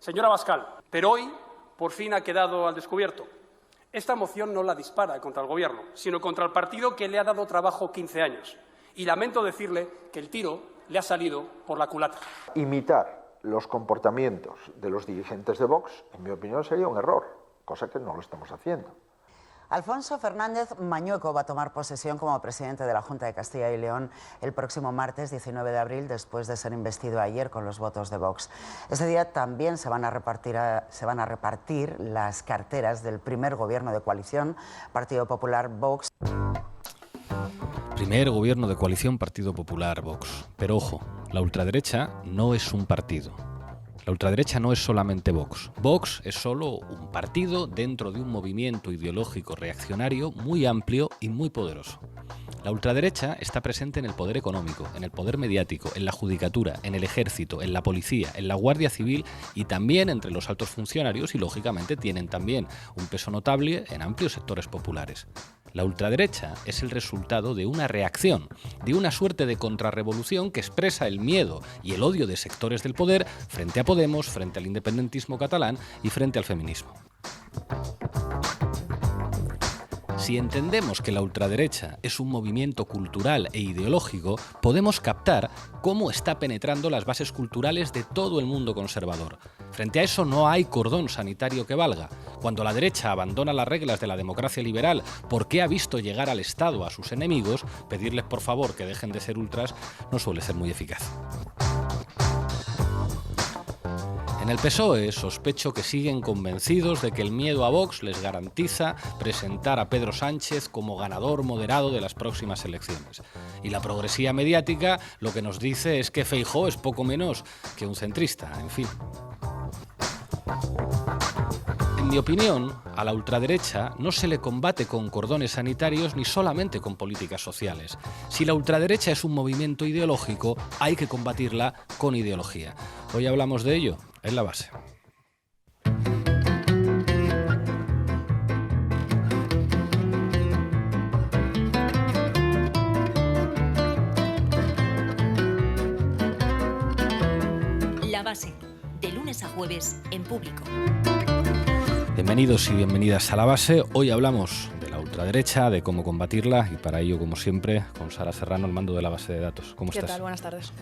Señora Abascal, pero hoy por fin ha quedado al descubierto. Esta moción no la dispara contra el Gobierno, sino contra el partido que le ha dado trabajo 15 años. Y lamento decirle que el tiro le ha salido por la culata. Imitar los comportamientos de los dirigentes de Vox, en mi opinión, sería un error, cosa que no lo estamos haciendo. Alfonso Fernández Mañueco va a tomar posesión como presidente de la Junta de Castilla y León el próximo martes 19 de abril, después de ser investido ayer con los votos de Vox. Ese día también se van a repartir las carteras del primer gobierno de coalición, Partido Popular, Vox. Primer gobierno de coalición, Partido Popular, Vox. Pero ojo, la ultraderecha no es un partido. La ultraderecha no es solamente Vox. Vox es solo un partido dentro de un movimiento ideológico reaccionario muy amplio y muy poderoso. La ultraderecha está presente en el poder económico, en el poder mediático, en la judicatura, en el ejército, en la policía, en la Guardia Civil y también entre los altos funcionarios y, lógicamente, tienen también un peso notable en amplios sectores populares. La ultraderecha es el resultado de una reacción, de una suerte de contrarrevolución que expresa el miedo y el odio de sectores del poder frente a Podemos, frente al independentismo catalán y frente al feminismo. Si entendemos que la ultraderecha es un movimiento cultural e ideológico, podemos captar cómo está penetrando las bases culturales de todo el mundo conservador. Frente a eso no hay cordón sanitario que valga. Cuando la derecha abandona las reglas de la democracia liberal porque ha visto llegar al Estado a sus enemigos, pedirles por favor que dejen de ser ultras no suele ser muy eficaz. En el PSOE sospecho que siguen convencidos de que el miedo a Vox les garantiza presentar a Pedro Sánchez como ganador moderado de las próximas elecciones. Y la progresía mediática lo que nos dice es que Feijóo es poco menos que un centrista, en fin. En mi opinión, a la ultraderecha no se le combate con cordones sanitarios ni solamente con políticas sociales. Si la ultraderecha es un movimiento ideológico, hay que combatirla con ideología. Hoy hablamos de ello en La Base. La Base, de lunes a jueves en Público. Bienvenidos y bienvenidas a La Base. Hoy hablamos de la ultraderecha, de cómo combatirla y para ello, como siempre, con Sara Serrano al mando de la base de datos. ¿Cómo estás? ¿Qué tal? Buenas tardes.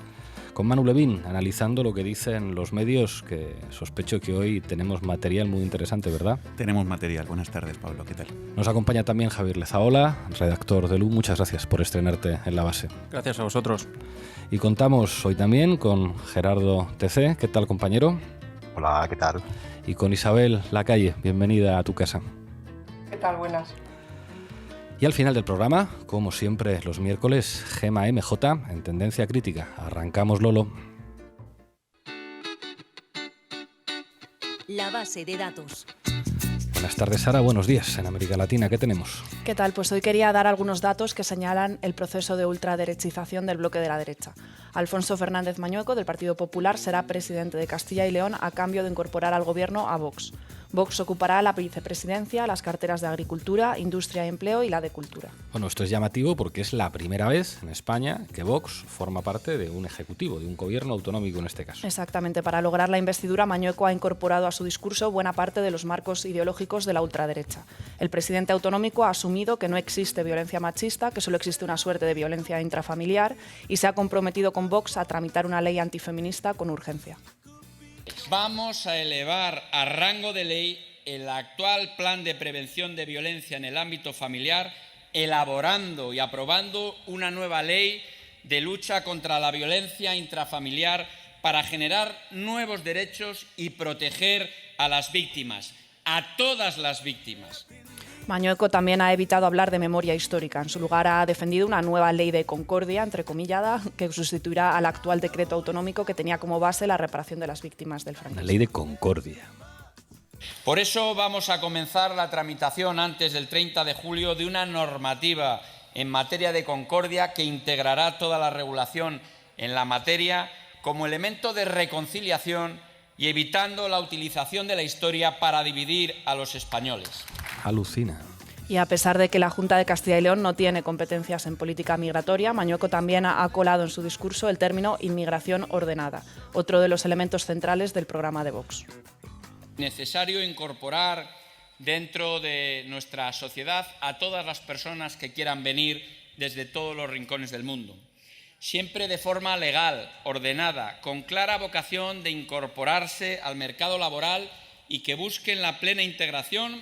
Con Manu Levín, analizando lo que dicen los medios, que sospecho que hoy tenemos material muy interesante, ¿verdad? Tenemos material. Buenas tardes, Pablo. ¿Qué tal? Nos acompaña también Javier Lezaola, redactor de LU. Muchas gracias por estrenarte en La Base. Gracias a vosotros. Y contamos hoy también con Gerardo TC. ¿Qué tal, compañero? Hola, ¿qué tal? Y con Isabel Lacalle. Bienvenida a tu casa. ¿Qué tal? Buenas. Y al final del programa, como siempre los miércoles, Gema MJ en Tendencia Crítica. Arrancamos, Lolo. La Base de datos. Buenas tardes, Sara. Buenos días. En América Latina, ¿qué tenemos? ¿Qué tal? Pues hoy quería dar algunos datos que señalan el proceso de ultraderechización del bloque de la derecha. Alfonso Fernández Mañueco, del Partido Popular, será presidente de Castilla y León a cambio de incorporar al gobierno a Vox. Vox ocupará la vicepresidencia, las carteras de Agricultura, Industria y Empleo y la de Cultura. Bueno, esto es llamativo porque es la primera vez en España que Vox forma parte de un ejecutivo, de un gobierno autonómico en este caso. Exactamente. Para lograr la investidura, Mañueco ha incorporado a su discurso buena parte de los marcos ideológicos de la ultraderecha. El presidente autonómico ha asumido que no existe violencia machista, que solo existe una suerte de violencia intrafamiliar y se ha comprometido con Vox a tramitar una ley antifeminista con urgencia. Vamos a elevar a rango de ley el actual plan de prevención de violencia en el ámbito familiar, elaborando y aprobando una nueva ley de lucha contra la violencia intrafamiliar para generar nuevos derechos y proteger a las víctimas, a todas las víctimas. Mañueco también ha evitado hablar de memoria histórica. En su lugar ha defendido una nueva ley de concordia, entrecomillada, que sustituirá al actual decreto autonómico que tenía como base la reparación de las víctimas del franquismo. Una ley de concordia. Por eso vamos a comenzar la tramitación antes del 30 de julio de una normativa en materia de concordia que integrará toda la regulación en la materia como elemento de reconciliación y evitando la utilización de la historia para dividir a los españoles. Alucina. Y a pesar de que la Junta de Castilla y León no tiene competencias en política migratoria, Mañueco también ha colado en su discurso el término inmigración ordenada, otro de los elementos centrales del programa de Vox. Necesario incorporar dentro de nuestra sociedad a todas las personas que quieran venir desde todos los rincones del mundo, siempre de forma legal, ordenada, con clara vocación de incorporarse al mercado laboral y que busquen la plena integración.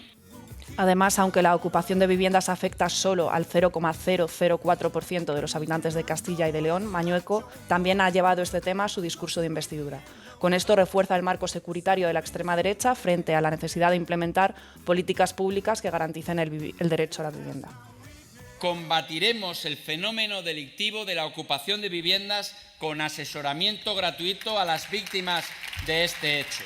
Además, aunque la ocupación de viviendas afecta solo al 0,004% de los habitantes de Castilla y de León, Mañueco también ha llevado este tema a su discurso de investidura. Con esto refuerza el marco securitario de la extrema derecha frente a la necesidad de implementar políticas públicas que garanticen el derecho a la vivienda. Combatiremos el fenómeno delictivo de la ocupación de viviendas con asesoramiento gratuito a las víctimas de este hecho.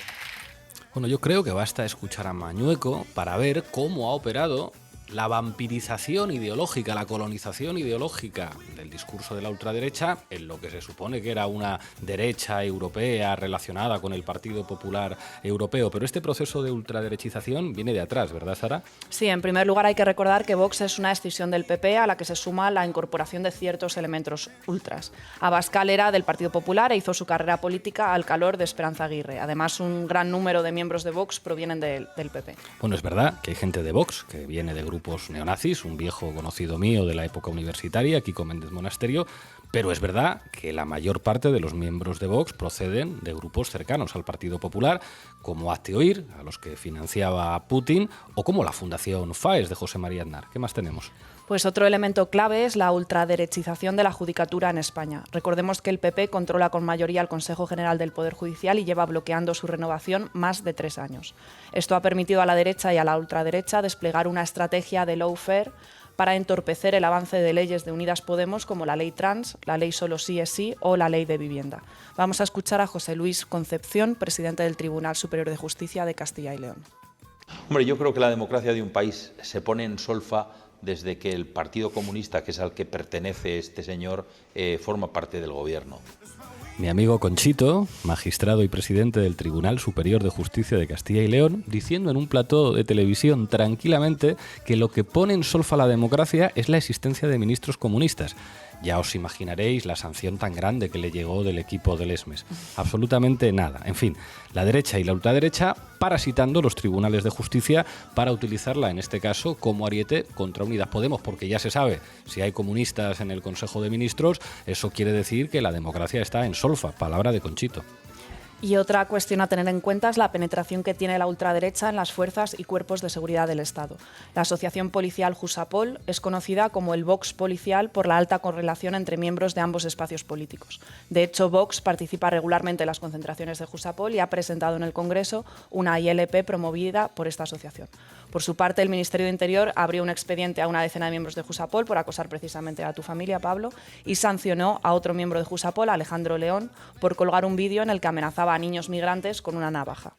Bueno, yo creo que basta escuchar a Mañueco para ver cómo ha operado la vampirización ideológica, la colonización ideológica del discurso de la ultraderecha en lo que se supone que era una derecha europea relacionada con el Partido Popular Europeo. Pero este proceso de ultraderechización viene de atrás, ¿verdad, Sara? Sí, en primer lugar hay que recordar que Vox es una escisión del PP a la que se suma la incorporación de ciertos elementos ultras. Abascal era del Partido Popular e hizo su carrera política al calor de Esperanza Aguirre. Además, un gran número de miembros de Vox provienen del PP. Bueno, es verdad que hay gente de Vox que viene de grupos neonazis, un viejo conocido mío de la época universitaria, Kiko Méndez Monasterio, pero es verdad que la mayor parte de los miembros de Vox proceden de grupos cercanos al Partido Popular, como Hazte Oír, a los que financiaba Putin, o como la Fundación FAES de José María Aznar. ¿Qué más tenemos? Pues otro elemento clave es la ultraderechización de la judicatura en España. Recordemos que el PP controla con mayoría el Consejo General del Poder Judicial y lleva bloqueando su renovación más de 3 años. Esto ha permitido a la derecha y a la ultraderecha desplegar una estrategia de lawfare para entorpecer el avance de leyes de Unidas Podemos como la ley trans, la ley solo sí es sí o la ley de vivienda. Vamos a escuchar a José Luis Concepción, presidente del Tribunal Superior de Justicia de Castilla y León. Hombre, yo creo que la democracia de un país se pone en solfa desde que el Partido Comunista, que es al que pertenece este señor, forma parte del gobierno. Mi amigo Conchito, magistrado y presidente del Tribunal Superior de Justicia de Castilla y León, diciendo en un plató de televisión tranquilamente que lo que pone en solfa la democracia es la existencia de ministros comunistas. Ya os imaginaréis la sanción tan grande que le llegó del equipo del ESMES. Absolutamente nada. En fin, la derecha y la ultraderecha parasitando los tribunales de justicia para utilizarla, en este caso, como ariete contra Unidas Podemos, porque ya se sabe, si hay comunistas en el Consejo de Ministros, eso quiere decir que la democracia está en solfa, palabra de Conchito. Y otra cuestión a tener en cuenta es la penetración que tiene la ultraderecha en las fuerzas y cuerpos de seguridad del Estado. La asociación policial Jusapol es conocida como el Vox policial por la alta correlación entre miembros de ambos espacios políticos. De hecho, Vox participa regularmente en las concentraciones de Jusapol y ha presentado en el Congreso una ILP promovida por esta asociación. Por su parte, el Ministerio de Interior abrió un expediente a una decena de miembros de Jusapol por acosar precisamente a tu familia, Pablo, y sancionó a otro miembro de Jusapol, Alejandro León, por colgar un vídeo en el que amenazaba a niños migrantes con una navaja.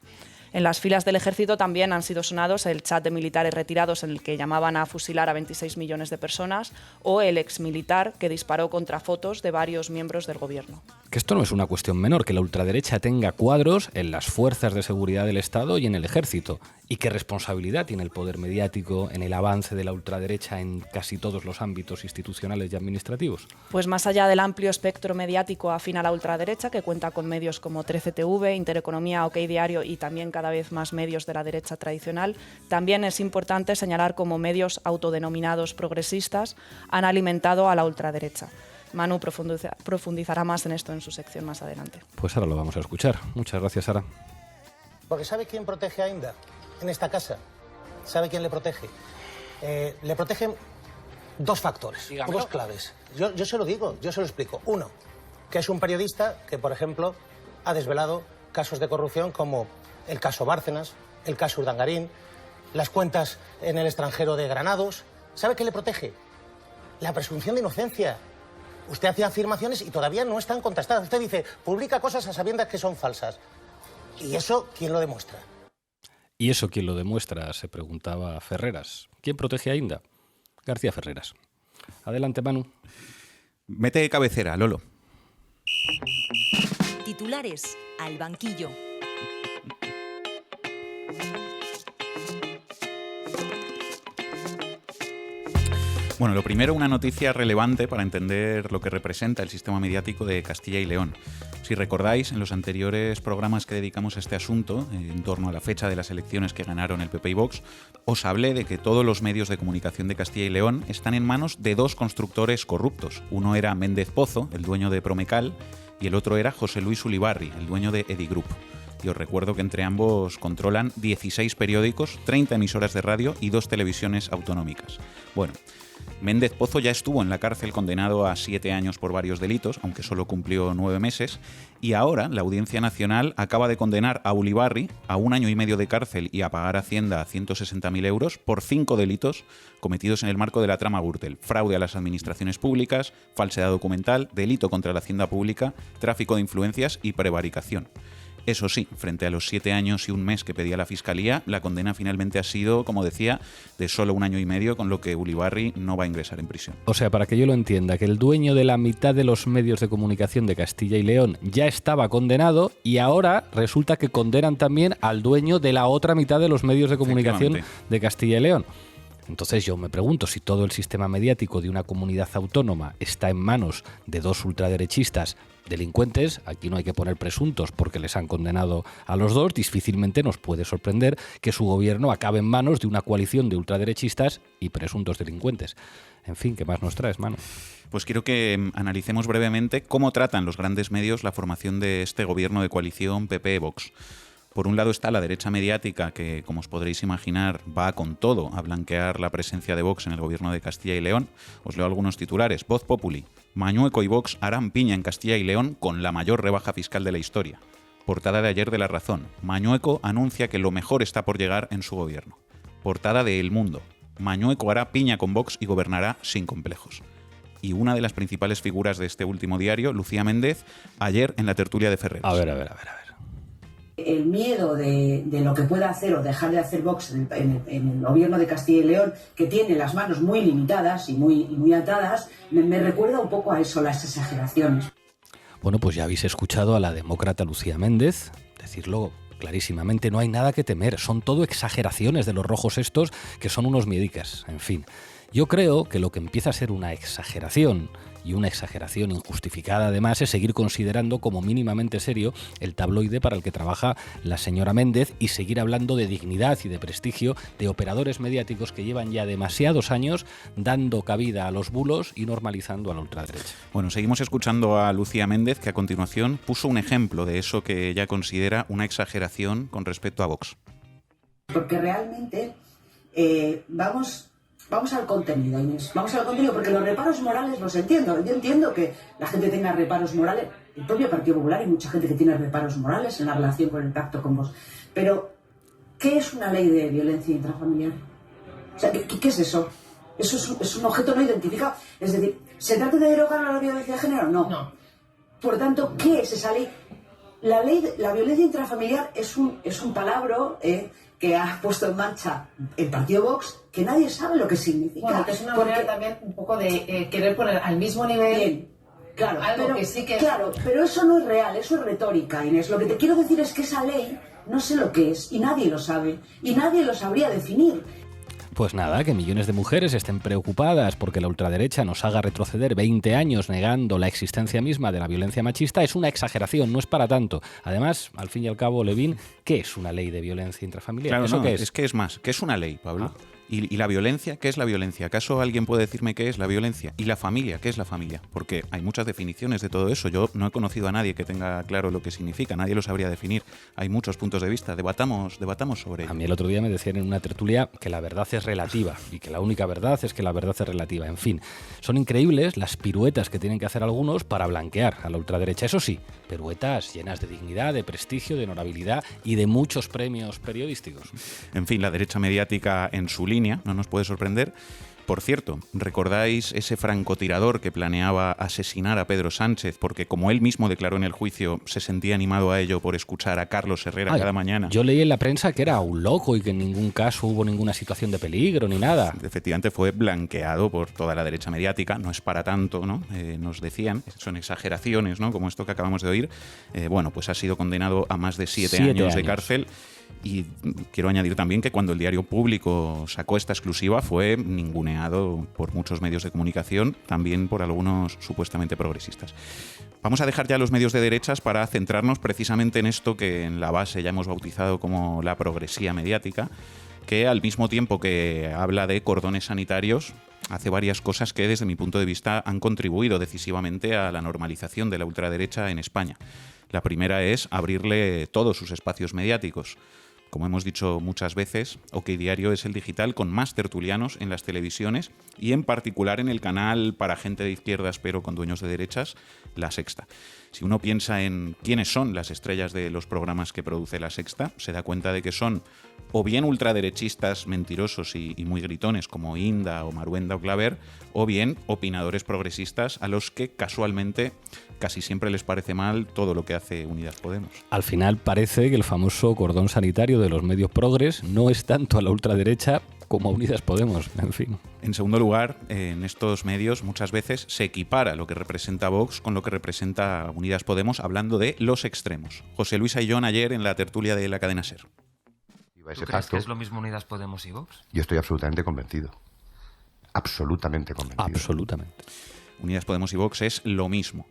En las filas del ejército también han sido sonados el chat de militares retirados en el que llamaban a fusilar a 26 millones de personas o el exmilitar que disparó contra fotos de varios miembros del gobierno. Que esto no es una cuestión menor, que la ultraderecha tenga cuadros en las fuerzas de seguridad del Estado y en el ejército. ¿Y qué responsabilidad tiene el poder mediático en el avance de la ultraderecha en casi todos los ámbitos institucionales y administrativos? Pues más allá del amplio espectro mediático afín a la ultraderecha, que cuenta con medios como 13TV, Intereconomía, OK Diario y también cada vez más medios de la derecha tradicional, también es importante señalar cómo medios autodenominados progresistas han alimentado a la ultraderecha. Manu profundizará más en esto en su sección más adelante. Pues ahora lo vamos a escuchar. Muchas gracias, Sara. Porque ¿sabe quién protege a Inda en esta casa? ¿Sabe quién le protege? Le protegen 2 factores, Dígamelo. 2 claves. Yo se lo digo, yo se lo explico. Uno, que es un periodista que, por ejemplo, ha desvelado casos de corrupción como el caso Bárcenas, el caso Urdangarín, las cuentas en el extranjero de Granados. ¿Sabe qué le protege? La presunción de inocencia. Usted hacía afirmaciones y todavía no están contrastadas. Usted dice, publica cosas a sabiendas que son falsas. ¿Y eso quién lo demuestra? ¿Y eso quién lo demuestra?, se preguntaba Ferreras. ¿Quién protege a Inda? García Ferreras. Adelante, Manu. Mete cabecera, Lolo. Titulares al banquillo. Bueno, lo primero, una noticia relevante para entender lo que representa el sistema mediático de Castilla y León. Si recordáis, en los anteriores programas que dedicamos a este asunto, en torno a la fecha de las elecciones que ganaron el PP y Vox, os hablé de que todos los medios de comunicación de Castilla y León están en manos de dos constructores corruptos. Uno era Méndez Pozo, el dueño de Promecal, y el otro era José Luis Ulibarri, el dueño de Edigroup. Y os recuerdo que entre ambos controlan 16 periódicos, 30 emisoras de radio y 2 televisiones autonómicas. Bueno, Méndez Pozo ya estuvo en la cárcel condenado a 7 años por varios delitos, aunque solo cumplió 9 meses, y ahora la Audiencia Nacional acaba de condenar a Ulibarri a 1 año y medio de cárcel y a pagar a Hacienda 160.000 euros por 5 delitos cometidos en el marco de la trama Gürtel: fraude a las administraciones públicas, falsedad documental, delito contra la hacienda pública, tráfico de influencias y prevaricación. Eso sí, frente a los 7 años y 1 mes que pedía la Fiscalía, la condena finalmente ha sido, como decía, de solo 1 año y medio, con lo que Ulibarri no va a ingresar en prisión. O sea, para que yo lo entienda, que el dueño de la mitad de los medios de comunicación de Castilla y León ya estaba condenado y ahora resulta que condenan también al dueño de la otra mitad de los medios de comunicación de Castilla y León. Entonces yo me pregunto si todo el sistema mediático de una comunidad autónoma está en manos de 2 ultraderechistas delincuentes. Aquí no hay que poner presuntos porque les han condenado a los 2. Difícilmente nos puede sorprender que su gobierno acabe en manos de una coalición de ultraderechistas y presuntos delincuentes. En fin, ¿qué más nos traes, Manu? Pues quiero que analicemos brevemente cómo tratan los grandes medios la formación de este gobierno de coalición PP-Vox. Por un lado está la derecha mediática que, como os podréis imaginar, va con todo a blanquear la presencia de Vox en el gobierno de Castilla y León. Os leo algunos titulares. Voz Populi: Mañueco y Vox harán piña en Castilla y León con la mayor rebaja fiscal de la historia. Portada de ayer de La Razón: Mañueco anuncia que lo mejor está por llegar en su gobierno. Portada de El Mundo: Mañueco hará piña con Vox y gobernará sin complejos. Y una de las principales figuras de este último diario, Lucía Méndez, ayer en la tertulia de Ferreros. A ver. El miedo de lo que pueda hacer o dejar de hacer Vox en el gobierno de Castilla y León, que tiene las manos muy limitadas y muy atadas, me recuerda un poco a eso, las exageraciones. Bueno, pues ya habéis escuchado a la demócrata Lucía Méndez decirlo clarísimamente: no hay nada que temer, son todo exageraciones de los rojos estos, que son unos miedicas. En fin, yo creo que lo que empieza a ser una exageración, y una exageración injustificada además, es seguir considerando como mínimamente serio el tabloide para el que trabaja la señora Méndez y seguir hablando de dignidad y de prestigio de operadores mediáticos que llevan ya demasiados años dando cabida a los bulos y normalizando a la ultraderecha. Bueno, seguimos escuchando a Lucía Méndez, que a continuación puso un ejemplo de eso que ella considera una exageración con respecto a Vox. Porque realmente Vamos al contenido, Inés. Vamos al contenido, porque los reparos morales los entiendo. Yo entiendo que la gente tenga reparos morales. El propio Partido Popular hay mucha gente que tiene reparos morales en la relación con el pacto con Vox. Pero, ¿qué es una ley de violencia intrafamiliar? O sea, ¿qué es eso? Eso es un objeto no identificado. Es decir, ¿se trata de derogar la violencia de género? No. Por tanto, ¿qué es esa ley? La violencia intrafamiliar es un palabra que ha puesto en marcha el partido Vox, que nadie sabe lo que significa. Bueno, que es una manera también un poco de querer poner al mismo nivel. Bien, claro, algo que sí que... Claro, pero eso no es real, eso es retórica, Inés. Lo que te quiero decir es que esa ley no sé lo que es, y nadie lo sabe, y nadie lo sabría definir. Pues nada, que millones de mujeres estén preocupadas porque la ultraderecha nos haga retroceder 20 años negando la existencia misma de la violencia machista es una exageración, no es para tanto. Además, al fin y al cabo, Levin, ¿qué es una ley de violencia intrafamiliar? Claro, ¿Eso no, qué es? Es que es más, que es una ley, Pablo. ¿Y la violencia? ¿Qué es la violencia? ¿Acaso alguien puede decirme qué es la violencia? ¿Y la familia? ¿Qué es la familia? Porque hay muchas definiciones de todo eso. Yo no he conocido a nadie que tenga claro lo que significa. Nadie lo sabría definir. Hay muchos puntos de vista. Debatamos sobre ello. A mí el otro día me decían en una tertulia que la verdad es relativa y que la única verdad es que la verdad es relativa. En fin, son increíbles las piruetas que tienen que hacer algunos para blanquear a la ultraderecha. Eso sí, piruetas llenas de dignidad, de prestigio, de honorabilidad y de muchos premios periodísticos. En fin, la derecha mediática en su línea no nos puede sorprender. Por cierto, ¿recordáis ese francotirador que planeaba asesinar a Pedro Sánchez porque, como él mismo declaró en el juicio, se sentía animado a ello por escuchar a Carlos Herrera cada mañana? Yo leí en la prensa que era un loco y que en ningún caso hubo ninguna situación de peligro ni nada. Efectivamente fue blanqueado por toda la derecha mediática. No es para tanto, ¿no? Nos decían, son exageraciones, ¿no? Como esto que acabamos de oír. Bueno, pues ha sido condenado a más de 7 años de cárcel. Y quiero añadir también que cuando el Diario Público sacó esta exclusiva fue ninguneado por muchos medios de comunicación, también por algunos supuestamente progresistas. Vamos a dejar ya los medios de derechas para centrarnos precisamente en esto que en la base ya hemos bautizado como la progresía mediática, que al mismo tiempo que habla de cordones sanitarios, hace varias cosas que desde mi punto de vista han contribuido decisivamente a la normalización de la ultraderecha en España. La primera es abrirle todos sus espacios mediáticos. Como hemos dicho muchas veces, OK Diario es el digital con más tertulianos en las televisiones y en particular en el canal para gente de izquierdas pero con dueños de derechas, La Sexta. Si uno piensa en quiénes son las estrellas de los programas que produce La Sexta, se da cuenta de que son o bien ultraderechistas mentirosos y muy gritones como Inda o Maruenda o Claver, o bien opinadores progresistas a los que casualmente casi siempre les parece mal todo lo que hace Unidas Podemos. Al final parece que el famoso cordón sanitario de los medios progres no es tanto a la ultraderecha como a Unidas Podemos, en fin. En segundo lugar, en estos medios muchas veces se equipara lo que representa Vox con lo que representa Unidas Podemos, hablando de los extremos. José Luis Ayllón ayer en la tertulia de la cadena SER. ¿Tú crees que es lo mismo Unidas Podemos y Vox? Yo estoy absolutamente convencido. Absolutamente convencido. Absolutamente. Unidas Podemos y Vox es lo mismo.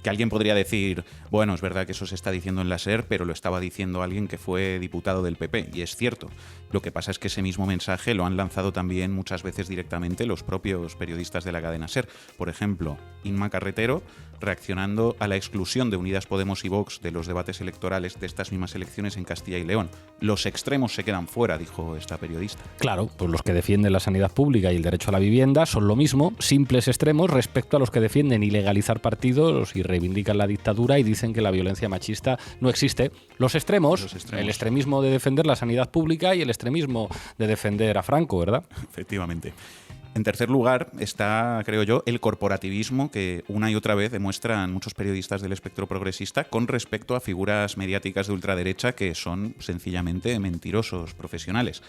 Que alguien podría decir, bueno, es verdad que eso se está diciendo en la SER, pero lo estaba diciendo alguien que fue diputado del PP, y es cierto. Lo que pasa es que ese mismo mensaje lo han lanzado también muchas veces directamente los propios periodistas de la cadena SER. Por ejemplo, Inma Carretero, reaccionando a la exclusión de Unidas Podemos y Vox de los debates electorales de estas mismas elecciones en Castilla y León. Los extremos se quedan fuera, dijo esta periodista. Claro, pues los que defienden la sanidad pública y el derecho a la vivienda son lo mismo, simples extremos respecto a los que defienden ilegalizar partidos y reivindican la dictadura y dicen que la violencia machista no existe. Los extremos, el extremismo de defender la sanidad pública y el extremismo de defender a Franco, ¿verdad? Efectivamente. En tercer lugar está, creo yo, el corporativismo que una y otra vez demuestran muchos periodistas del espectro progresista con respecto a figuras mediáticas de ultraderecha que son sencillamente mentirosos profesionales.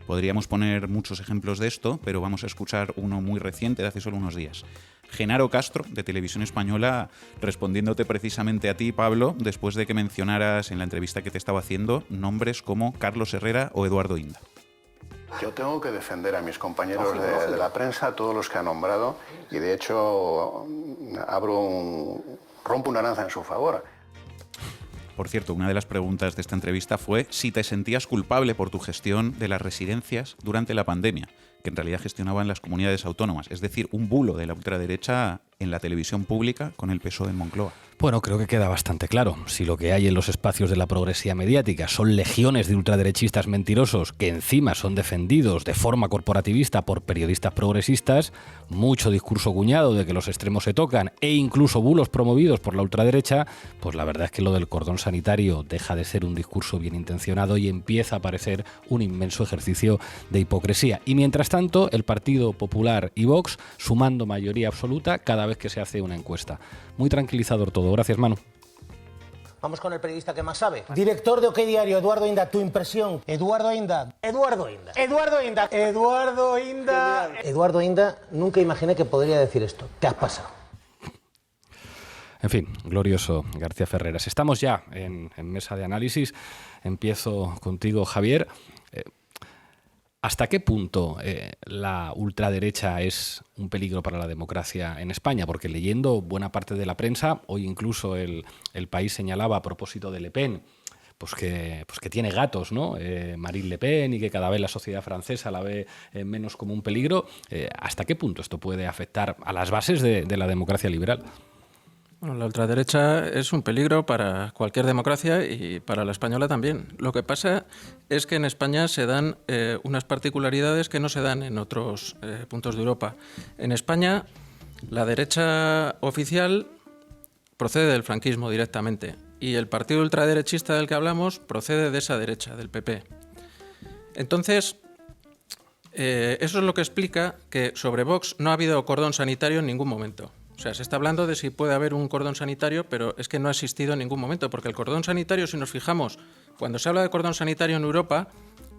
Podríamos poner muchos ejemplos de esto, pero vamos a escuchar uno muy reciente de hace solo unos días. Genaro Castro, de Televisión Española, respondiéndote precisamente a ti, Pablo, después de que mencionaras en la entrevista que te estaba haciendo nombres como Carlos Herrera o Eduardo Inda. Yo tengo que defender a mis compañeros de la prensa, todos los que ha nombrado, y de hecho rompo una lanza en su favor. Por cierto, una de las preguntas de esta entrevista fue si te sentías culpable por tu gestión de las residencias durante la pandemia, que en realidad gestionaban las comunidades autónomas, es decir, un bulo de la ultraderecha en la televisión pública con el PSOE en Moncloa. Bueno, creo que queda bastante claro. Si lo que hay en los espacios de la progresía mediática son legiones de ultraderechistas mentirosos que encima son defendidos de forma corporativista por periodistas progresistas, mucho discurso cuñado de que los extremos se tocan e incluso bulos promovidos por la ultraderecha, pues la verdad es que lo del cordón sanitario deja de ser un discurso bien intencionado y empieza a parecer un inmenso ejercicio de hipocresía. Y mientras tanto, el Partido Popular y Vox sumando mayoría absoluta cada vez que se hace una encuesta. Muy tranquilizador todo. Gracias, Manu. Vamos con el periodista que más sabe. Director de OK Diario, Eduardo Inda, tu impresión. Eduardo Inda. Eduardo Inda, nunca imaginé que podría decir esto. Te has pasado. En fin, glorioso García Ferreras. Estamos ya en mesa de análisis. Empiezo contigo, Javier. ¿Hasta qué punto la ultraderecha es un peligro para la democracia en España? Porque leyendo buena parte de la prensa, hoy incluso el País señalaba a propósito de Le Pen, pues que tiene gatos, ¿no? Marine Le Pen, y que cada vez la sociedad francesa la ve menos como un peligro. ¿Hasta qué punto esto puede afectar a las bases de la democracia liberal? Bueno, la ultraderecha es un peligro para cualquier democracia y para la española también. Lo que pasa es que en España se dan unas particularidades que no se dan en otros puntos de Europa. En España, la derecha oficial procede del franquismo directamente y el partido ultraderechista del que hablamos procede de esa derecha, del PP. Entonces, eso es lo que explica que sobre Vox no ha habido cordón sanitario en ningún momento. O sea, se está hablando de si puede haber un cordón sanitario, pero es que no ha existido en ningún momento, porque el cordón sanitario, si nos fijamos, cuando se habla de cordón sanitario en Europa,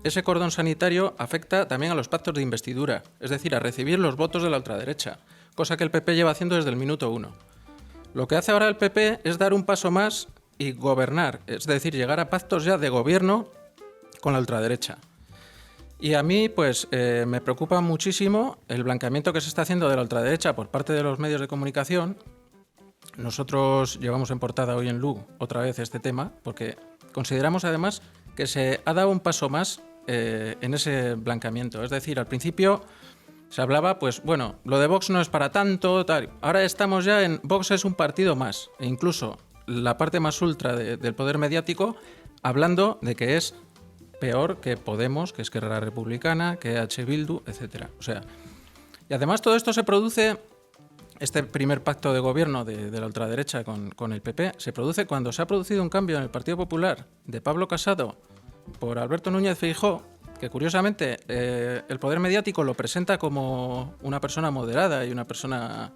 ese cordón sanitario afecta también a los pactos de investidura, es decir, a recibir los votos de la ultraderecha, cosa que el PP lleva haciendo desde el minuto 1. Lo que hace ahora el PP es dar un paso más y gobernar, es decir, llegar a pactos ya de gobierno con la ultraderecha. Y a mí, pues, me preocupa muchísimo el blanqueamiento que se está haciendo de la ultraderecha por parte de los medios de comunicación, nosotros llevamos en portada hoy en LU otra vez este tema, porque consideramos además que se ha dado un paso más en ese blanqueamiento. Es decir, al principio se hablaba, pues bueno, lo de Vox no es para tanto, tal. Ahora estamos ya en Vox es un partido más, e incluso la parte más ultra del poder mediático hablando de que es peor que Podemos, que Esquerra Republicana, que EH Bildu, etc. O sea, y además todo esto se produce, este primer pacto de gobierno de la ultraderecha con el PP, se produce cuando se ha producido un cambio en el Partido Popular de Pablo Casado por Alberto Núñez Feijóo, que curiosamente el poder mediático lo presenta como una persona moderada y una persona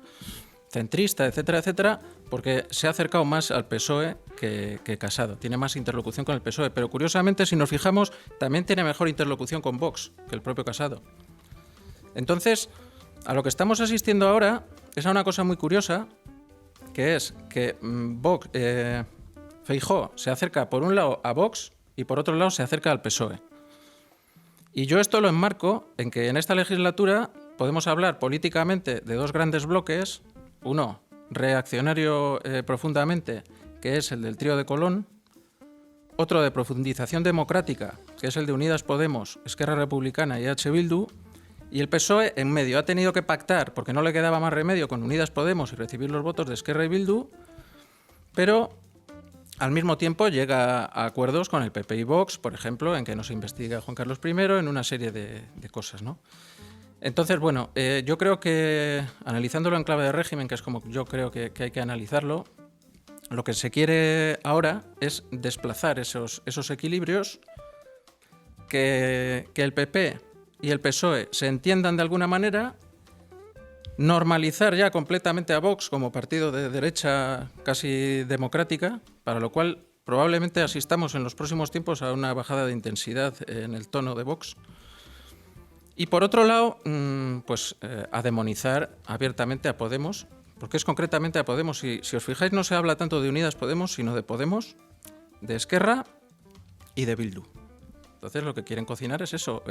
centrista, etcétera, etcétera, porque se ha acercado más al PSOE que Casado. Tiene más interlocución con el PSOE, pero curiosamente, si nos fijamos, también tiene mejor interlocución con Vox que el propio Casado. Entonces, a lo que estamos asistiendo ahora es a una cosa muy curiosa, que es que Feijóo se acerca por un lado a Vox y por otro lado se acerca al PSOE. Y yo esto lo enmarco en que en esta legislatura podemos hablar políticamente de dos grandes bloques, uno reaccionario profundamente, que es el del trío de Colón, otro de profundización democrática, que es el de Unidas Podemos, Esquerra Republicana y EH Bildu, y el PSOE en medio ha tenido que pactar, porque no le quedaba más remedio, con Unidas Podemos y recibir los votos de Esquerra y Bildu, pero al mismo tiempo llega a acuerdos con el PP y Vox, por ejemplo, en que no se investiga a Juan Carlos I, en una serie de cosas, ¿no? Entonces, bueno, yo creo que, analizándolo en clave de régimen, que es como yo creo que hay que analizarlo, lo que se quiere ahora es desplazar esos equilibrios, que el PP y el PSOE se entiendan de alguna manera, normalizar ya completamente a Vox como partido de derecha casi democrática, para lo cual probablemente asistamos en los próximos tiempos a una bajada de intensidad en el tono de Vox. Y por otro lado, pues a demonizar abiertamente a Podemos, porque es concretamente a Podemos. Si os fijáis, no se habla tanto de Unidas Podemos, sino de Podemos, de Esquerra y de Bildu. Entonces lo que quieren cocinar es eso,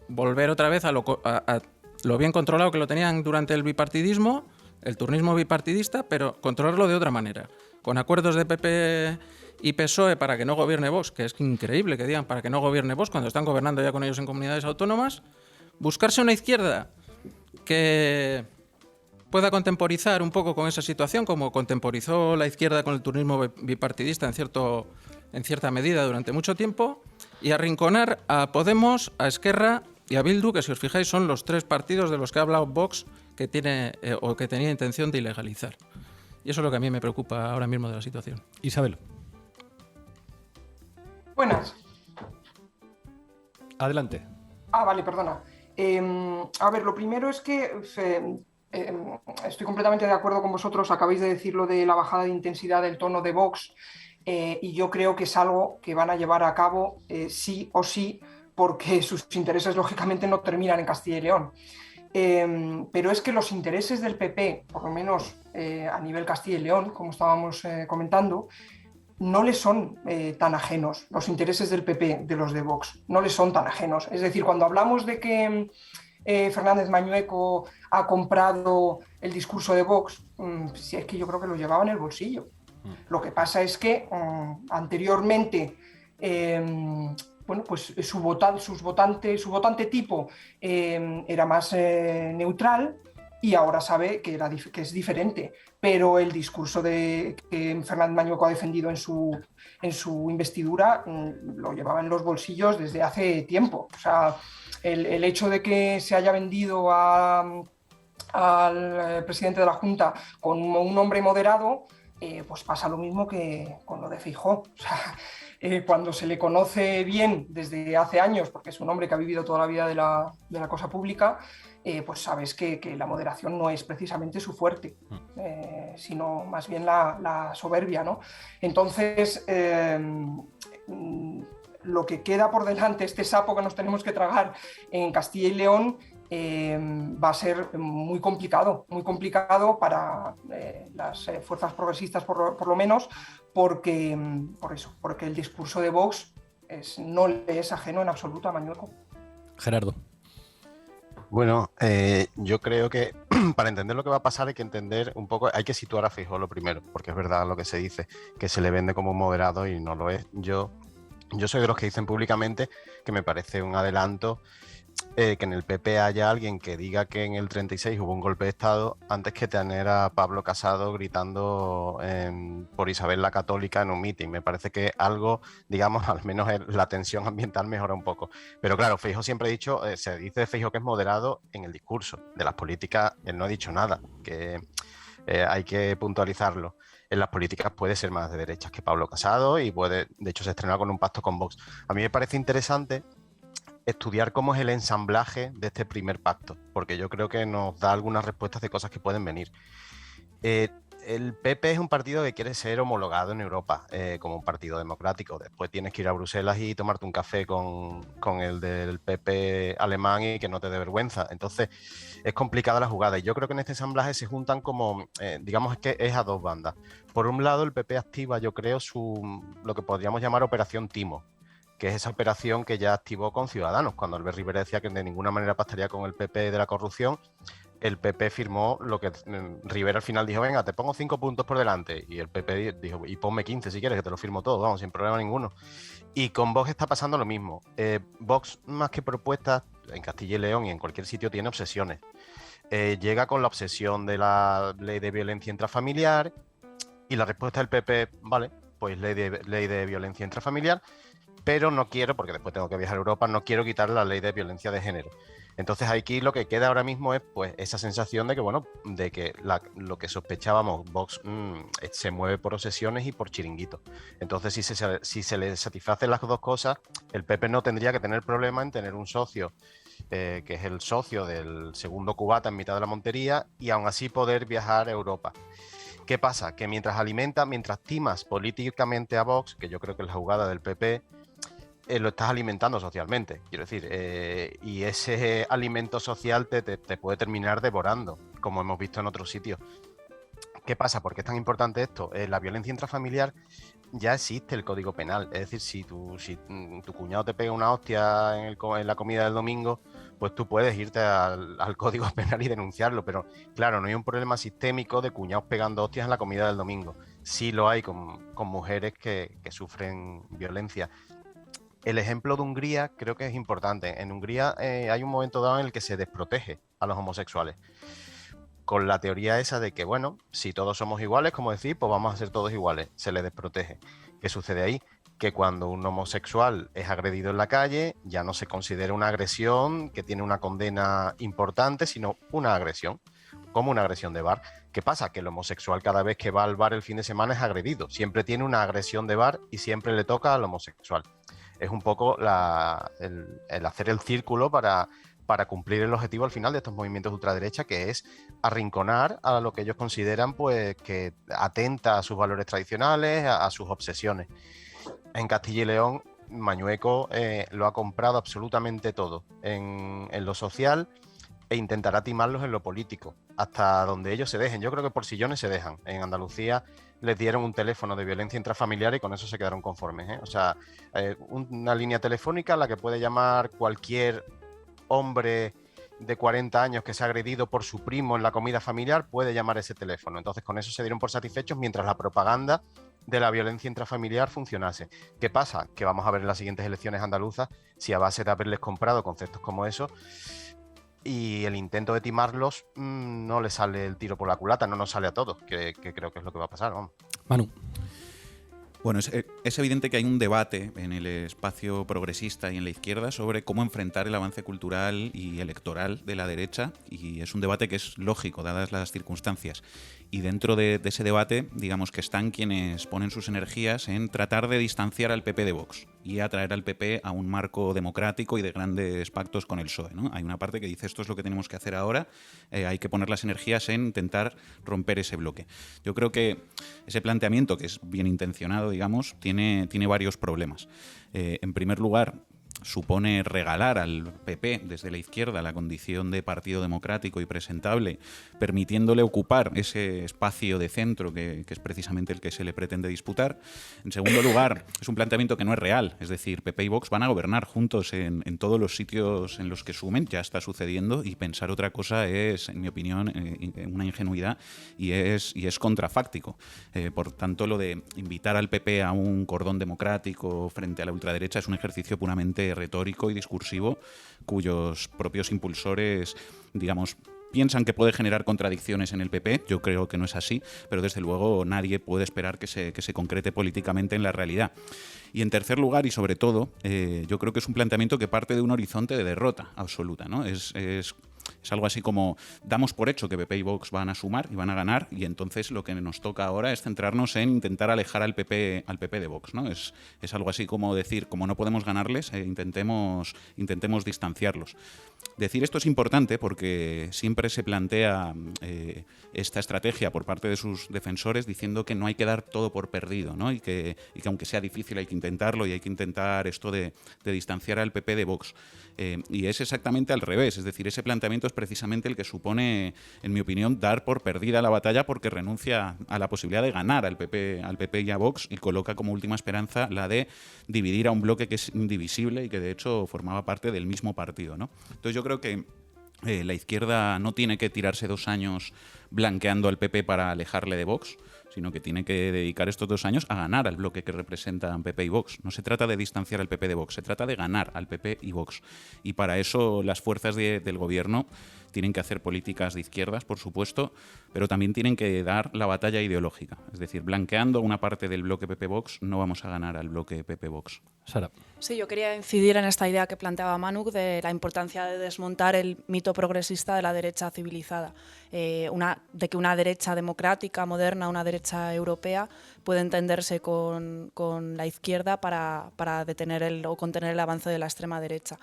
volver otra vez a lo bien controlado que lo tenían durante el bipartidismo, el turnismo bipartidista, pero controlarlo de otra manera, con acuerdos de PP y PSOE para que no gobierne Vox, que es increíble que digan para que no gobierne Vox cuando están gobernando ya con ellos en comunidades autónomas, buscarse una izquierda que pueda contemporizar un poco con esa situación, como contemporizó la izquierda con el turnismo bipartidista en cierta medida durante mucho tiempo, y arrinconar a Podemos, a Esquerra y a Bildu, que si os fijáis son los tres partidos de los que ha hablado Vox que tiene o que tenía intención de ilegalizar. Y eso es lo que a mí me preocupa ahora mismo de la situación. Isabel. Buenas. Adelante. Vale, perdona. A ver, lo primero es que estoy completamente de acuerdo con vosotros, acabáis de decir lo de la bajada de intensidad del tono de Vox, y yo creo que es algo que van a llevar a cabo sí o sí, porque sus intereses lógicamente no terminan en Castilla y León. Pero es que los intereses del PP, por lo menos a nivel Castilla y León, como estábamos comentando, no les son tan ajenos. Los intereses del PP de los de Vox no les son tan ajenos. Es decir, cuando hablamos de que Fernández Mañueco ha comprado el discurso de Vox, sí, es que yo creo que lo llevaba en el bolsillo. Lo que pasa es que anteriormente bueno, pues su votante tipo era más neutral, y ahora sabe que es diferente. Pero el discurso que Fernández Mañueco ha defendido en su investidura lo llevaba en los bolsillos desde hace tiempo. O sea, el hecho de que se haya vendido al presidente de la Junta como un hombre moderado, pues pasa lo mismo que con lo de Feijóo. O sea, cuando se le conoce bien desde hace años, porque es un hombre que ha vivido toda la vida de la cosa pública, pues sabes que la moderación no es precisamente su fuerte, sino más bien la soberbia, ¿no? Entonces, lo que queda por delante, este sapo que nos tenemos que tragar en Castilla y León, va a ser muy complicado para las fuerzas progresistas, por lo menos, porque el discurso de Vox no le es ajeno en absoluto a Mañueco. Gerardo. Bueno, yo creo que para entender lo que va a pasar hay que entender un poco, hay que situar a Feijóo lo primero, porque es verdad lo que se dice, que se le vende como moderado y no lo es. Yo soy de los que dicen públicamente que me parece un adelanto que en el PP haya alguien que diga que en el 36 hubo un golpe de Estado antes que tener a Pablo Casado gritando por Isabel la Católica en un mitin. Me parece que algo, digamos, al menos la tensión ambiental mejora un poco. Pero claro, Feijóo siempre ha dicho, se dice de Feijóo que es moderado en el discurso. De las políticas él no ha dicho nada, que hay que puntualizarlo. En las políticas puede ser más de derechas que Pablo Casado y puede, de hecho, se estrena con un pacto con Vox. A mí me parece interesante estudiar cómo es el ensamblaje de este primer pacto, porque yo creo que nos da algunas respuestas de cosas que pueden venir. El PP es un partido que quiere ser homologado en Europa como un partido democrático. Después tienes que ir a Bruselas y tomarte un café con el del PP alemán y que no te dé vergüenza. Entonces es complicada la jugada y yo creo que en este ensamblaje se juntan como, digamos que es a dos bandas. Por un lado el PP activa, yo creo, lo que podríamos llamar Operación Timo, que es esa operación que ya activó con Ciudadanos. Cuando Albert Rivera decía que de ninguna manera pactaría con el PP de la corrupción, el PP firmó lo que Rivera al final dijo, venga, te pongo 5 puntos por delante. Y el PP dijo, y ponme 15 si quieres, que te lo firmo todo, vamos, sin problema ninguno. Y con Vox está pasando lo mismo. Vox, más que propuestas, en Castilla y León y en cualquier sitio tiene obsesiones. Llega con la obsesión de la ley de violencia intrafamiliar y la respuesta del PP, vale, pues ley de violencia intrafamiliar, pero no quiero, porque después tengo que viajar a Europa, no quiero quitar la ley de violencia de género. Entonces aquí lo que queda ahora mismo es pues esa sensación de que, bueno, de que lo que sospechábamos, Vox se mueve por obsesiones y por chiringuitos. Entonces si se le satisfacen las dos cosas, el PP no tendría que tener problema en tener un socio que es el socio del segundo cubata en mitad de la montería y aún así poder viajar a Europa. ¿Qué pasa? Que mientras timas políticamente a Vox, que yo creo que es la jugada del PP, lo estás alimentando socialmente, quiero decir, y ese alimento social te puede terminar devorando, como hemos visto en otros sitios. ¿Qué pasa? ¿Por qué es tan importante esto? La violencia intrafamiliar ya existe el Código Penal, es decir, si tu cuñado te pega una hostia en la comida del domingo, pues tú puedes irte al Código Penal y denunciarlo, pero claro, no hay un problema sistémico de cuñados pegando hostias en la comida del domingo. Sí lo hay con mujeres que sufren violencia. El ejemplo de Hungría creo que es importante. En Hungría hay un momento dado en el que se desprotege a los homosexuales, con la teoría esa de que, bueno, si todos somos iguales, como decir, pues vamos a ser todos iguales. Se le desprotege. ¿Qué sucede ahí? Que cuando un homosexual es agredido en la calle, ya no se considera una agresión que tiene una condena importante, sino una agresión, como una agresión de bar. ¿Qué pasa? Que el homosexual cada vez que va al bar el fin de semana es agredido. Siempre tiene una agresión de bar y siempre le toca al homosexual. Es un poco el hacer el círculo para cumplir el objetivo al final de estos movimientos de ultraderecha, que es arrinconar a lo que ellos consideran pues que atenta a sus valores tradicionales, a sus obsesiones. En Castilla y León, Mañueco lo ha comprado absolutamente todo en lo social e intentará timarlos en lo político, hasta donde ellos se dejen. Yo creo que por sillones se dejan. En Andalucía les dieron un teléfono de violencia intrafamiliar y con eso se quedaron conformes, ¿eh? O sea, una línea telefónica a la que puede llamar cualquier hombre de 40 años que se ha agredido por su primo en la comida familiar, puede llamar ese teléfono. Entonces con eso se dieron por satisfechos mientras la propaganda de la violencia intrafamiliar funcionase. ¿Qué pasa? Que vamos a ver en las siguientes elecciones andaluzas si a base de haberles comprado conceptos como eso y el intento de timarlos no le sale el tiro por la culata, no nos sale a todos, que creo que es lo que va a pasar. Vamos. Manu. Bueno, es evidente que hay un debate en el espacio progresista y en la izquierda sobre cómo enfrentar el avance cultural y electoral de la derecha, y es un debate que es lógico, dadas las circunstancias. Y dentro de ese debate, digamos que están quienes ponen sus energías en tratar de distanciar al PP de Vox y atraer al PP a un marco democrático y de grandes pactos con el PSOE, ¿no? Hay una parte que dice esto es lo que tenemos que hacer ahora, hay que poner las energías en intentar romper ese bloque. Yo creo que ese planteamiento, que es bien intencionado, digamos, tiene varios problemas. En primer lugar, supone regalar al PP desde la izquierda la condición de partido democrático y presentable, permitiéndole ocupar ese espacio de centro que es precisamente el que se le pretende disputar. En segundo lugar, es un planteamiento que no es real, es decir, PP y Vox van a gobernar juntos en todos los sitios en los que sumen, ya está sucediendo, y pensar otra cosa es, en mi opinión, una ingenuidad y es contrafáctico. Por tanto, lo de invitar al PP a un cordón democrático frente a la ultraderecha es un ejercicio puramente retórico y discursivo cuyos propios impulsores, digamos, piensan que puede generar contradicciones en el PP. Yo creo que no es así, pero desde luego nadie puede esperar que se concrete políticamente en la realidad. Y en tercer lugar, y sobre todo, yo creo que es un planteamiento que parte de un horizonte de derrota absoluta, ¿no? Es algo así como, damos por hecho que PP y Vox van a sumar y van a ganar, y entonces lo que nos toca ahora es centrarnos en intentar alejar al PP de Vox, ¿no? Es algo así como decir, como no podemos ganarles, intentemos distanciarlos. Decir esto es importante porque siempre se plantea esta estrategia por parte de sus defensores diciendo que no hay que dar todo por perdido, ¿no? y que aunque sea difícil hay que intentarlo, y hay que intentar esto de distanciar al PP de Vox. Y es exactamente al revés, es decir, ese planteamiento es precisamente el que supone, en mi opinión, dar por perdida la batalla, porque renuncia a la posibilidad de ganar al PP y a Vox, y coloca como última esperanza la de dividir a un bloque que es indivisible y que de hecho formaba parte del mismo partido, ¿no? Entonces yo creo que la izquierda no tiene que tirarse 2 años blanqueando al PP para alejarle de Vox, sino que tiene que dedicar estos 2 años a ganar al bloque que representan PP y Vox. No se trata de distanciar al PP de Vox, se trata de ganar al PP y Vox. Y para eso las fuerzas del gobierno tienen que hacer políticas de izquierdas, por supuesto, pero también tienen que dar la batalla ideológica. Es decir, blanqueando una parte del bloque PP-Vox no vamos a ganar al bloque PP-Vox. Sara. Sí, yo quería incidir en esta idea que planteaba Manu de la importancia de desmontar el mito progresista de la derecha civilizada, de que una derecha democrática, moderna, una derecha europea puede entenderse con la izquierda para detener o contener el avance de la extrema derecha.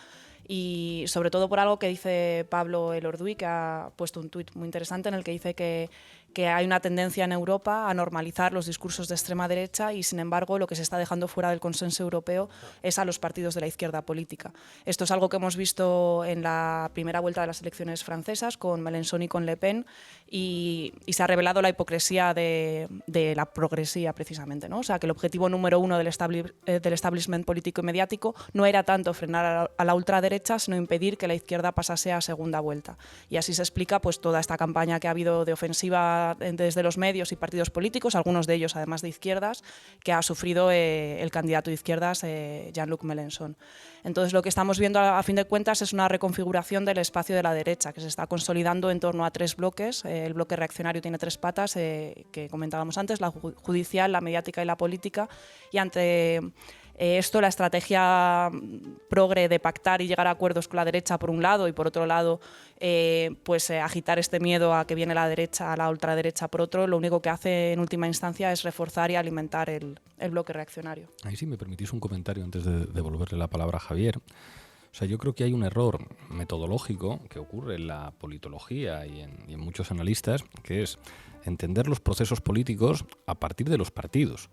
Y sobre todo por algo que dice Pablo Elorduy, que ha puesto un tuit muy interesante en el que dice que hay una tendencia en Europa a normalizar los discursos de extrema derecha, y sin embargo lo que se está dejando fuera del consenso europeo es a los partidos de la izquierda política. Esto es algo que hemos visto en la primera vuelta de las elecciones francesas con Mélenchon y con Le Pen, y se ha revelado la hipocresía de la progresía precisamente, ¿no? O sea, que el objetivo número 1 del establishment político y mediático no era tanto frenar a la ultraderecha, sino impedir que la izquierda pasase a segunda vuelta. Y así se explica pues toda esta campaña que ha habido de ofensiva desde los medios y partidos políticos, algunos de ellos además de izquierdas, que ha sufrido el candidato de izquierdas Jean-Luc Mélenchon. Entonces lo que estamos viendo a fin de cuentas es una reconfiguración del espacio de la derecha, que se está consolidando en torno a 3 bloques. El bloque reaccionario tiene 3 patas que comentábamos antes: la judicial, la mediática y la política, y ante esto la estrategia progre de pactar y llegar a acuerdos con la derecha por un lado, y por otro lado agitar este miedo a que viene la derecha, a la ultraderecha por otro, lo único que hace en última instancia es reforzar y alimentar el bloque reaccionario. Ahí sí me permitís un comentario antes de devolverle la palabra a Javier. O sea, yo creo que hay un error metodológico que ocurre en la politología y en muchos analistas, que es entender los procesos políticos a partir de los partidos.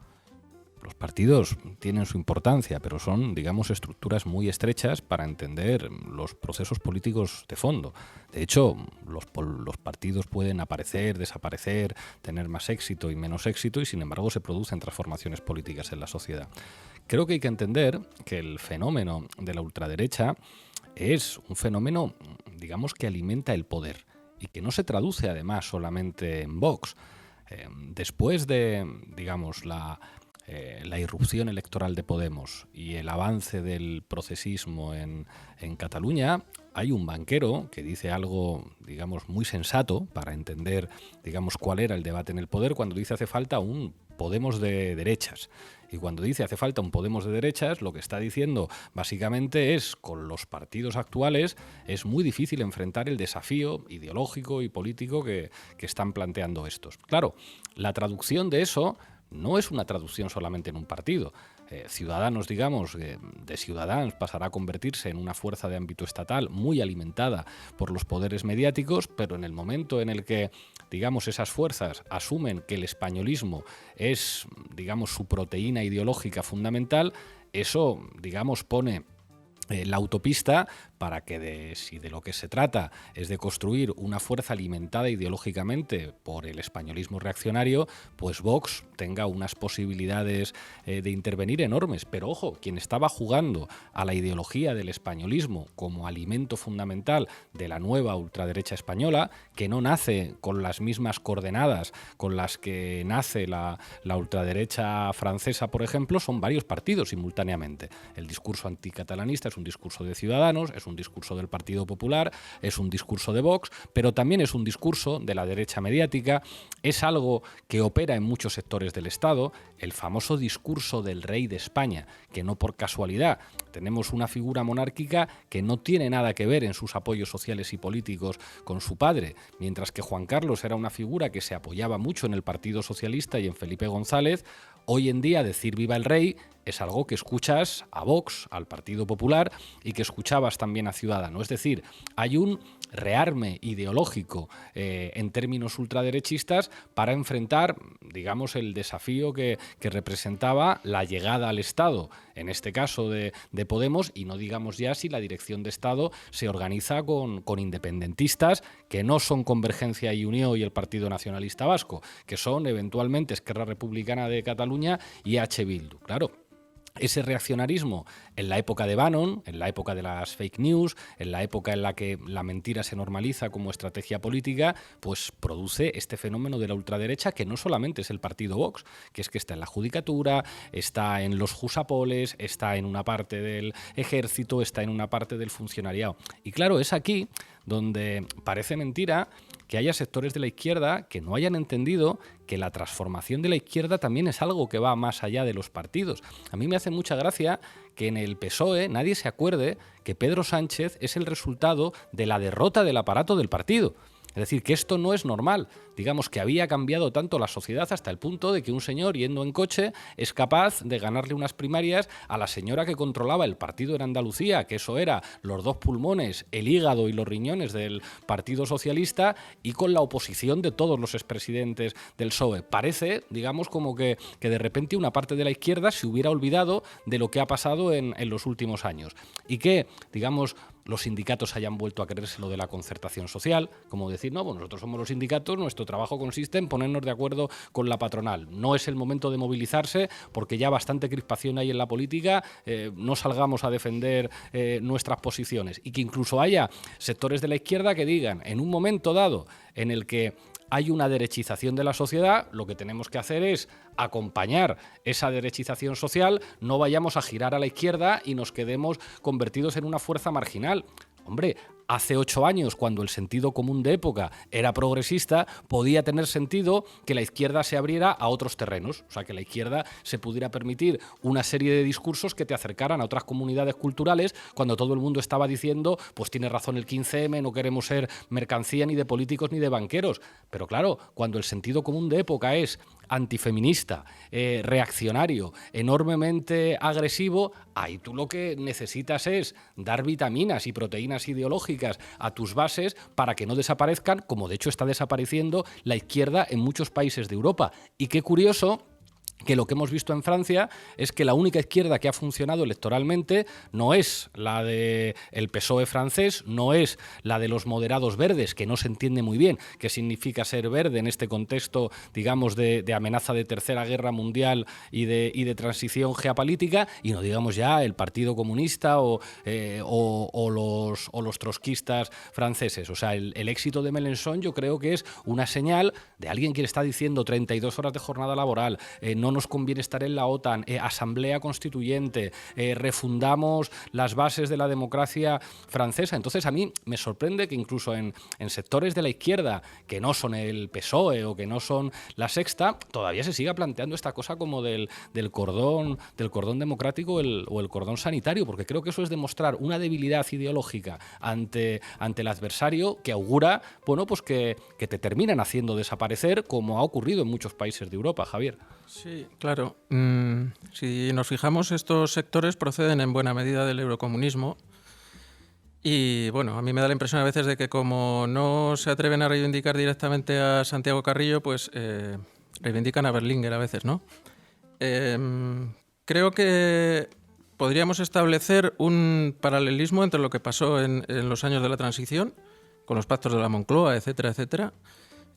Los partidos tienen su importancia, pero son, digamos, estructuras muy estrechas para entender los procesos políticos de fondo. De hecho, los partidos pueden aparecer, desaparecer, tener más éxito y menos éxito, y sin embargo se producen transformaciones políticas en la sociedad. Creo que hay que entender que el fenómeno de la ultraderecha es un fenómeno, digamos, que alimenta el poder y que no se traduce además solamente en Vox. Después de, digamos, la irrupción electoral de Podemos y el avance del procesismo en Cataluña, hay un banquero que dice algo, digamos, muy sensato para entender, digamos, cuál era el debate en el poder, cuando dice hace falta un Podemos de derechas. Y cuando dice hace falta un Podemos de derechas, lo que está diciendo básicamente es, con los partidos actuales es muy difícil enfrentar el desafío ideológico y político que están planteando estos. Claro, la traducción de eso no es una traducción solamente en un partido. Ciudadanos, digamos, de Ciudadanos pasará a convertirse en una fuerza de ámbito estatal muy alimentada por los poderes mediáticos, pero en el momento en el que, digamos, esas fuerzas asumen que el españolismo es, digamos, su proteína ideológica fundamental, eso, digamos, pone la autopista para que si de lo que se trata es de construir una fuerza alimentada ideológicamente por el españolismo reaccionario, pues Vox tenga unas posibilidades de intervenir enormes. Pero ojo, quien estaba jugando a la ideología del españolismo como alimento fundamental de la nueva ultraderecha española, que no nace con las mismas coordenadas con las que nace la ultraderecha francesa, por ejemplo, son varios partidos simultáneamente. El discurso anticatalanista es un discurso de Ciudadanos, es un discurso del Partido Popular, es un discurso de Vox, pero también es un discurso de la derecha mediática, es algo que opera en muchos sectores del Estado, el famoso discurso del rey de España, que no por casualidad tenemos una figura monárquica que no tiene nada que ver en sus apoyos sociales y políticos con su padre, mientras que Juan Carlos era una figura que se apoyaba mucho en el Partido Socialista y en Felipe González. Hoy en día decir viva el rey es algo que escuchas a Vox, al Partido Popular, y que escuchabas también a Ciudadanos. Es decir, hay un rearme ideológico en términos ultraderechistas para enfrentar, digamos, el desafío que representaba la llegada al Estado, en este caso de Podemos, y no digamos ya si la dirección de Estado se organiza con independentistas que no son Convergencia y Unió y el Partido Nacionalista Vasco, que son eventualmente Esquerra Republicana de Cataluña y H. Bildu. Claro, ese reaccionarismo en la época de Bannon, en la época de las fake news, en la época en la que la mentira se normaliza como estrategia política, pues produce este fenómeno de la ultraderecha, que no solamente es el partido Vox, que es que está en la judicatura, está en los jusapoles, está en una parte del ejército, está en una parte del funcionariado. Y claro, es aquí donde parece mentira que haya sectores de la izquierda que no hayan entendido que la transformación de la izquierda también es algo que va más allá de los partidos. A mí me hace mucha gracia que en el PSOE nadie se acuerde que Pedro Sánchez es el resultado de la derrota del aparato del partido. Es decir, que esto no es normal. Digamos que había cambiado tanto la sociedad hasta el punto de que un señor yendo en coche es capaz de ganarle unas primarias a la señora que controlaba el partido en Andalucía, que eso era los dos pulmones, el hígado y los riñones del Partido Socialista, y con la oposición de todos los expresidentes del PSOE. Parece, digamos, como que de repente una parte de la izquierda se hubiera olvidado de lo que ha pasado en los últimos años. Y que, digamos, los sindicatos hayan vuelto a creerse lo de la concertación social, como decir, no, bueno, nosotros somos los sindicatos, nuestro trabajo consiste en ponernos de acuerdo con la patronal. No es el momento de movilizarse porque ya bastante crispación hay en la política, no salgamos a defender nuestras posiciones. Y que incluso haya sectores de la izquierda que digan, en un momento dado en el que hay una derechización de la sociedad, lo que tenemos que hacer es acompañar esa derechización social, no vayamos a girar a la izquierda y nos quedemos convertidos en una fuerza marginal. Hombre, hace 8 años, cuando el sentido común de época era progresista, podía tener sentido que la izquierda se abriera a otros terrenos. O sea, que la izquierda se pudiera permitir una serie de discursos que te acercaran a otras comunidades culturales, cuando todo el mundo estaba diciendo, pues tiene razón el 15M, no queremos ser mercancía ni de políticos ni de banqueros. Pero claro, cuando el sentido común de época es antifeminista, reaccionario, enormemente agresivo, ahí tú lo que necesitas es dar vitaminas y proteínas ideológicas a tus bases para que no desaparezcan, como de hecho está desapareciendo la izquierda en muchos países de Europa. Y qué curioso que lo que hemos visto en Francia es que la única izquierda que ha funcionado electoralmente no es la del PSOE francés, no es la de los moderados verdes, que no se entiende muy bien qué significa ser verde en este contexto, digamos, de amenaza de tercera guerra mundial y de transición geopolítica, y no digamos ya el Partido Comunista o los trotskistas franceses. O sea, el éxito de Mélenchon yo creo que es una señal de alguien que le está diciendo 32 horas de jornada laboral, no nos conviene estar en la OTAN, asamblea constituyente, refundamos las bases de la democracia francesa. Entonces a mí me sorprende que incluso en sectores de la izquierda que no son el PSOE o que no son la Sexta, todavía se siga planteando esta cosa como del cordón democrático o el cordón sanitario, porque creo que eso es demostrar una debilidad ideológica ante el adversario que augura, bueno, pues que te terminan haciendo desaparecer, como ha ocurrido en muchos países de Europa, Javier. Sí, claro. Si nos fijamos, estos sectores proceden en buena medida del eurocomunismo y, bueno, a mí me da la impresión a veces de que como no se atreven a reivindicar directamente a Santiago Carrillo, pues reivindican a Berlinguer a veces, ¿no? Creo que podríamos establecer un paralelismo entre lo que pasó en los años de la transición, con los pactos de la Moncloa, etcétera, etcétera,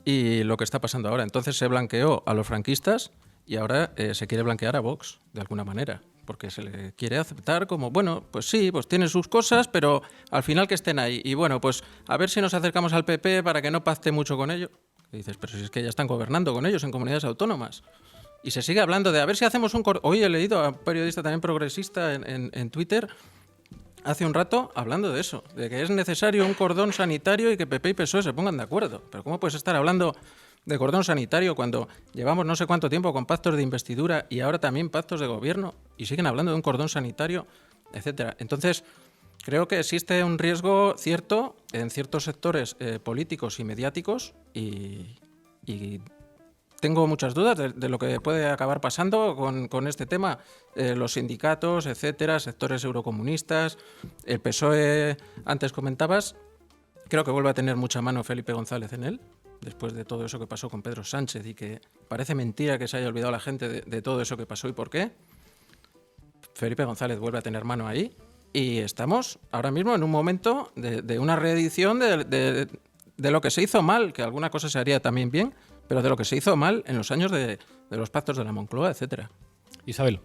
y lo que está pasando ahora. Entonces se blanqueó a los franquistas y ahora se quiere blanquear a Vox, de alguna manera, porque se le quiere aceptar como, bueno, pues sí, pues tiene sus cosas, pero al final que estén ahí. Y bueno, pues a ver si nos acercamos al PP para que no pacte mucho con ellos. Y dices, pero si es que ya están gobernando con ellos en comunidades autónomas. Y se sigue hablando de a ver si hacemos un... Hoy he leído a un periodista también progresista en Twitter hace un rato hablando de eso, de que es necesario un cordón sanitario y que PP y PSOE se pongan de acuerdo. Pero ¿cómo puedes estar hablando de cordón sanitario cuando llevamos no sé cuánto tiempo con pactos de investidura y ahora también pactos de gobierno y siguen hablando de un cordón sanitario, etcétera? Entonces, creo que existe un riesgo cierto en ciertos sectores políticos y mediáticos y tengo muchas dudas de lo que puede acabar pasando con este tema. Los sindicatos, etcétera, sectores eurocomunistas, el PSOE, antes comentabas, creo que vuelve a tener mucha mano Felipe González en él, después de todo eso que pasó con Pedro Sánchez y que parece mentira que se haya olvidado la gente de todo eso que pasó y por qué. Felipe González vuelve a tener mano ahí y estamos ahora mismo en un momento de una reedición de lo que se hizo mal, que alguna cosa se haría también bien, pero de lo que se hizo mal en los años de los pactos de la Moncloa, etcétera. Isabel.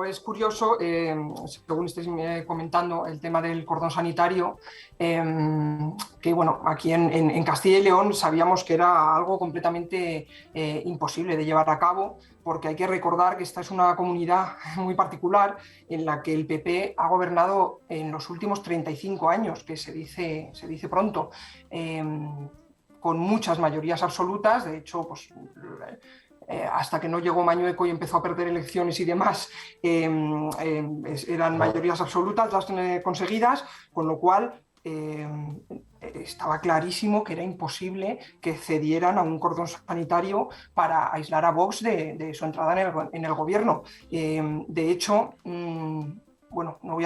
Es curioso, según estáis comentando, el tema del cordón sanitario, que bueno, aquí en Castilla y León sabíamos que era algo completamente imposible de llevar a cabo, porque hay que recordar que esta es una comunidad muy particular en la que el PP ha gobernado en los últimos 35 años, que se dice pronto, con muchas mayorías absolutas. De hecho, pues hasta que no llegó Mañueco y empezó a perder elecciones y demás, eran mayorías absolutas las conseguidas, con lo cual estaba clarísimo que era imposible que cedieran a un cordón sanitario para aislar a Vox de su entrada en el gobierno. De hecho, bueno, no os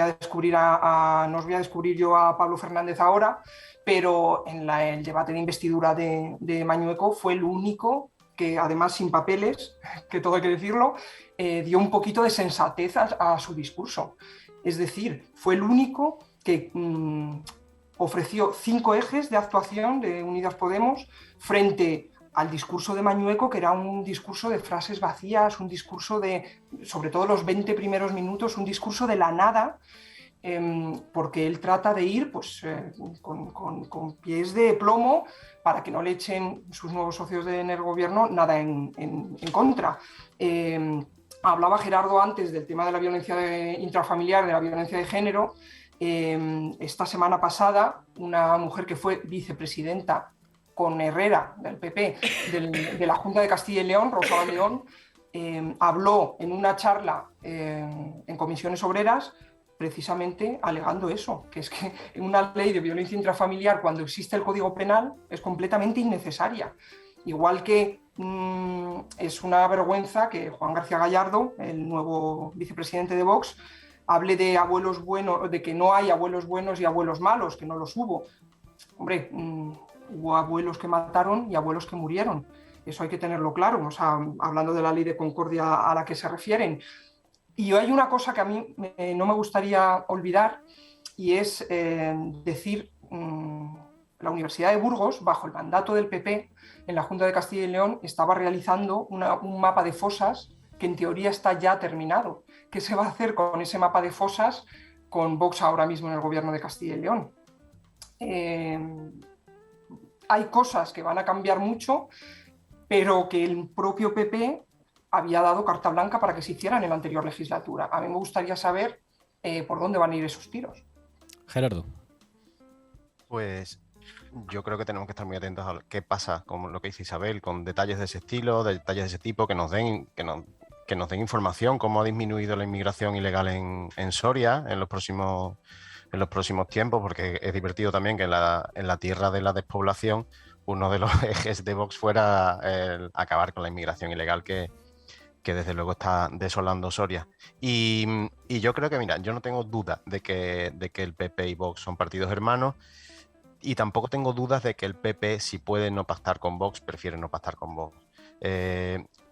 voy a descubrir yo a Pablo Fernández ahora, pero en el debate de investidura de Mañueco fue el único que, además sin papeles, que todo hay que decirlo, dio un poquito de sensatez a su discurso. Es decir, fue el único que ofreció 5 ejes de actuación de Unidas Podemos frente al discurso de Mañueco, que era un discurso de frases vacías, un discurso sobre todo los 20 primeros minutos, un discurso de la nada, porque él trata de ir pues, con pies de plomo para que no le echen sus nuevos socios en el gobierno nada en contra. Hablaba Gerardo antes del tema de la violencia intrafamiliar, de la violencia de género. Esta semana pasada, una mujer que fue vicepresidenta con Herrera, del PP, de la Junta de Castilla y León, Rosa León, habló en una charla en comisiones obreras precisamente alegando eso, que es que una ley de violencia intrafamiliar, cuando existe el Código Penal, es completamente innecesaria. Igual que es una vergüenza que Juan García Gallardo, el nuevo vicepresidente de Vox, hable de abuelos buenos, de que no hay abuelos buenos y abuelos malos, que no los hubo. Hombre, hubo abuelos que mataron y abuelos que murieron. Eso hay que tenerlo claro, o sea, hablando de la ley de concordia a la que se refieren. Y hay una cosa que a mí no me gustaría olvidar, y es decir, la Universidad de Burgos, bajo el mandato del PP, en la Junta de Castilla y León, estaba realizando un mapa de fosas que en teoría está ya terminado. ¿Qué se va a hacer con ese mapa de fosas con Vox ahora mismo en el gobierno de Castilla y León? Hay cosas que van a cambiar mucho, pero que el propio PP había dado carta blanca para que se hicieran en la anterior legislatura. A mí me gustaría saber por dónde van a ir esos tiros. Gerardo. Pues yo creo que tenemos que estar muy atentos a qué pasa con lo que dice Isabel, con detalles de ese estilo, detalles de ese tipo, que nos den información, cómo ha disminuido la inmigración ilegal en Soria en los próximos tiempos, porque es divertido también que en la tierra de la despoblación uno de los ejes de Vox fuera el acabar con la inmigración ilegal que desde luego está desolando Soria. Y yo creo que, mira, yo no tengo duda de que el PP y Vox son partidos hermanos, y tampoco tengo dudas de que el PP, si puede no pactar con Vox, prefiere no pactar con Vox.